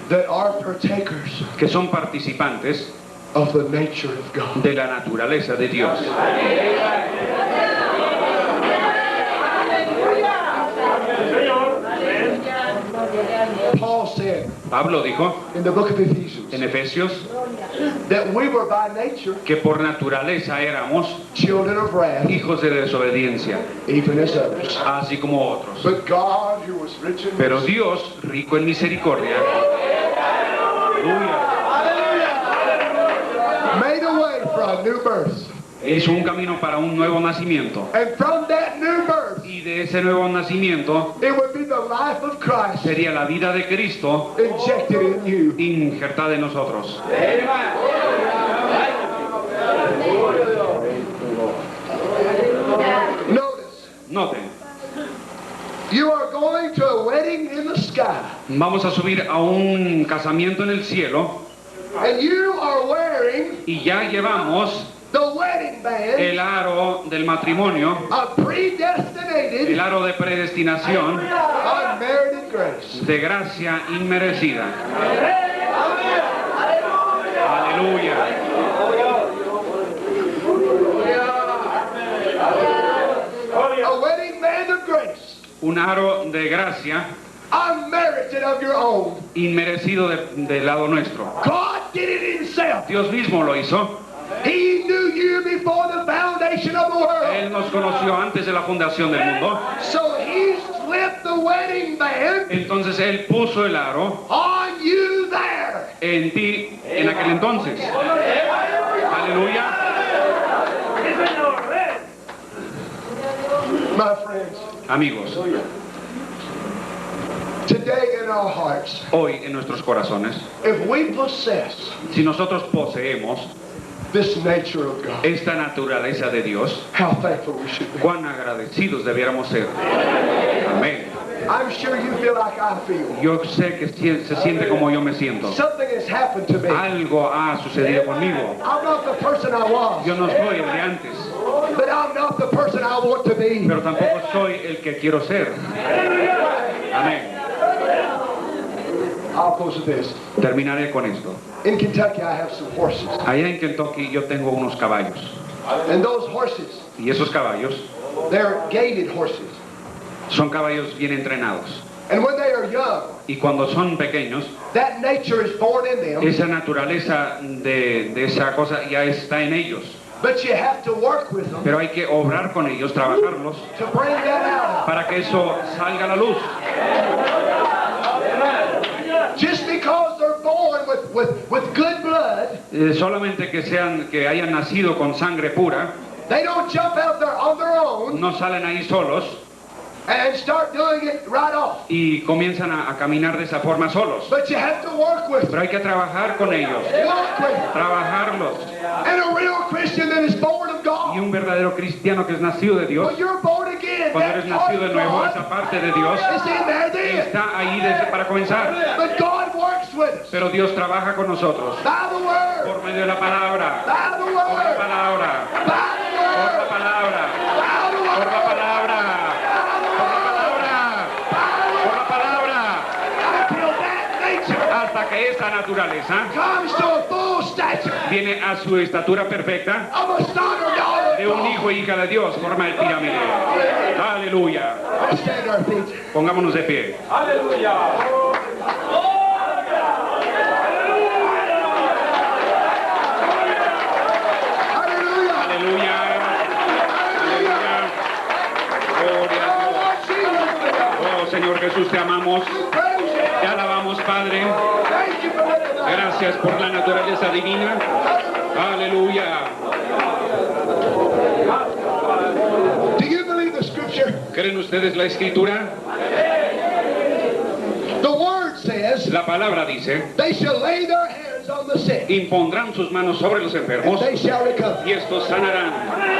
that are partakers que son participantes of the nature of God. de la naturaleza de Dios. Paul said Pablo dijo in the book of Ephesians en Efesios that we were by nature que por naturaleza éramos children of wrath, hijos de desobediencia, even as others. así como otros. But God, who was rich in Pero mercy, Dios, rico en misericordia, made a way for a new birth. hizo un camino para un nuevo nacimiento. And from that new birth, Y de ese nuevo nacimiento it would be the life of Christ sería la vida de Cristo injected in you. injertada en nosotros. Notice, Noten, you are going to a wedding in the sky, vamos a subir a un casamiento en el cielo and you are wearing y ya llevamos the wedding band el aro del matrimonio, of predestinated, el aro de predestinación, unmerited grace. de gracia inmerecida. Aleluya. A wedding band of grace, Un aro de gracia unmerited of your own. inmerecido del lado nuestro. God did it himself. Dios mismo lo hizo. He knew you before the foundation of the world. Él nos conoció antes de la fundación del mundo. So he slipped the wedding band Entonces Él puso el aro on you there. en ti en aquel entonces. Aleluya. My friends, Amigos, today in our hearts, hoy en nuestros corazones, if we possess si nosotros poseemos this nature of God, esta naturaleza de Dios, how thankful we should be. cuán agradecidos debiéramos ser. Amén. I'm sure you feel like I feel. Yo sé que se siente como yo me siento. Something has happened to me. Algo ha sucedido conmigo. I'm not the person I was, Yo no soy el de antes, but I'm not the person I want to be. pero tampoco soy el que quiero ser. Amén. I'll close with this. Terminaré con esto. In Kentucky, I have some horses. Allá en Kentucky yo tengo unos caballos. And those horses, Y esos caballos they're gaited horses. son caballos bien entrenados. And when they are young, Y cuando son pequeños, that nature is born in them, esa naturaleza de esa cosa ya está en ellos. but you have to work with them Pero hay que obrar con ellos, trabajarlos, to bring that out. para que eso salga a la luz. Just because they're born with good blood. Solamente que hayan nacido con sangre pura, They don't jump out there on their own no salen ahí solos and start doing it right off. y comienzan a caminar de esa forma solos. But you have to work with them. Pero hay que trabajar con ellos, Work with them. trabajarlos. And a real Christian that is born of Y God. un verdadero cristiano que es nacido de Dios, When you're born again, cuando that eres part nacido of de nuevo, God esa parte de Dios is in there then. está ahí para comenzar. But God works with us. Pero Dios trabaja con nosotros By the word. por medio de la palabra, By the por la word. palabra, By the por la word. palabra, By the por la word. palabra, por la palabra, por la palabra, Until that nature hasta que esta naturaleza comes to a full stature viene a su estatura perfecta of a son or daughter de of un God. hijo e hija de Dios, forma de pirámide. Aleluya. Let's stand to our feet. Pongámonos de pie. Hallelujah. Aleluya. Aleluya. Gloria a Dios. Lord Jesus, Oh Señor Jesús, te amamos. we praise you. Te alabamos, Padre. Thank you for letting us. Gracias por la naturaleza divina. Aleluya. Do you believe the scripture? ¿Creen ustedes la escritura? The word says, La palabra dice, they shall lay their hands on the sick, impondrán sus manos sobre los and enfermos they shall recover. y estos sanarán.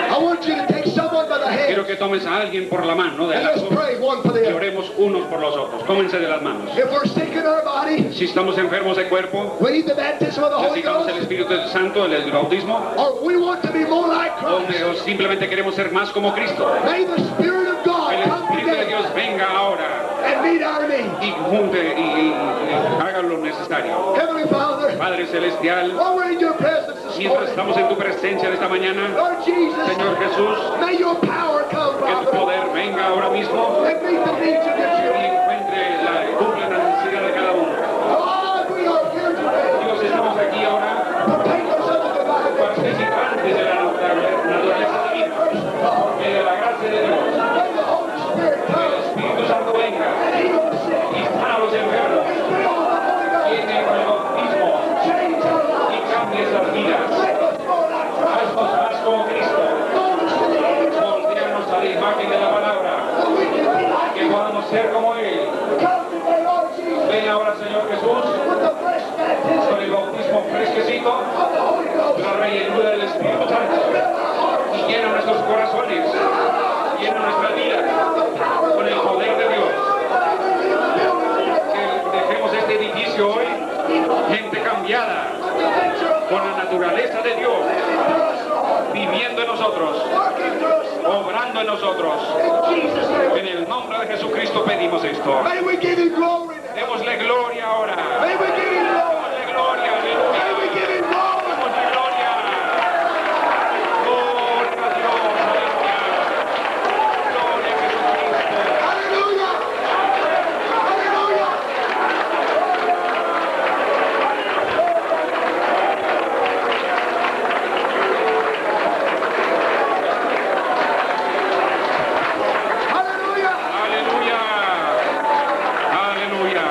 I want you to take someone by the Quiero hand que tomes a alguien por la mano de and let's lado pray one for the y other. oremos unos por los otros. Tómense de las manos. If we're sick in our body, Si estamos enfermos de cuerpo, we need the baptism of the Holy necesitamos el Ghost, Espíritu Santo, el bautismo, or we want to be more like Christ. o simplemente queremos ser más como Cristo. May the Spirit of God El come Espíritu de today Dios venga ahora and meet our needs. y junte y haga lo necesario. Heavenly Father, Padre Celestial, while we're in your presence this mientras morning, estamos en tu presencia de esta mañana, Lord Jesus, Señor Jesús, may your power come, que tu Father, poder venga ahora mismo and meet the needs of your y children. cumpla la necesidad de cada uno. God, we are here today. Dios, estamos aquí ahora Partakers of the divine nature. participantes de la naturaleza divina, que de la gracia de Dios, May the Holy Spirit que el come Espíritu Santo venga and heal the sick. y sana a los enfermos, Fill the Holy Ghost. tiene el bautismo Change our y lives. cambie esas vidas. Make us more like Christ. Haznos más como Cristo, Mold us to the image of voltearnos a la imagen de la palabra, that we can be like que you. podamos ser como Él. Come today, Lord Jesus, Ven ahora, Señor Jesús, with the fresh con baptism el bautismo fresquecito, of the Holy Ghost. la rellenura del Espíritu Santo, Fill our hearts y llena nuestros corazones, llena nuestra vida with the power of con el poder de Dios. God. We leave the building today, Que dejemos este edificio hoy, gente cambiada, with the nature of con la naturaleza de Dios, viviendo en nosotros, working through us. obrando en nosotros. In Jesus' name. En el nombre de Jesucristo pedimos esto. May we give you glory now. Démosle gloria ahora. May we give you glory. Démosle gloria, May we aleluya. give you glory. Démosle gloria. Gloria a Dios, aleluya. Gloria a Jesucristo. Hallelujah. Hallelujah. Hallelujah. Aleluya. Aleluya.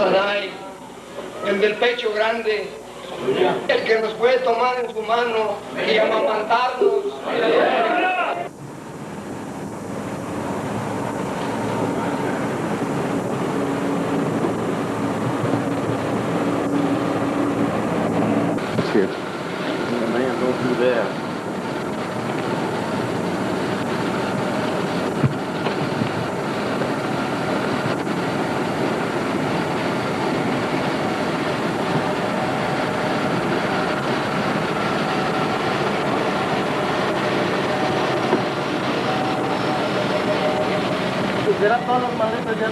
Adonai, el del pecho grande, el que nos puede tomar en su mano y amamantarnos. Here. Man, don't do that. ¿Será todas las maletas ya?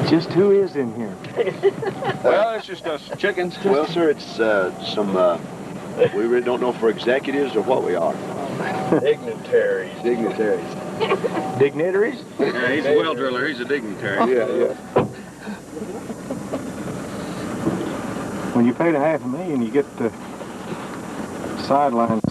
Just who is in here? Well, it's just us chickens. Well, sir, it's we really don't know if we're executives or what we are. Dignitaries. Dignitaries. Dignitaries? Yeah, he's a well driller. He's a dignitary. Yeah. When you pay the $500,000, you get the sidelines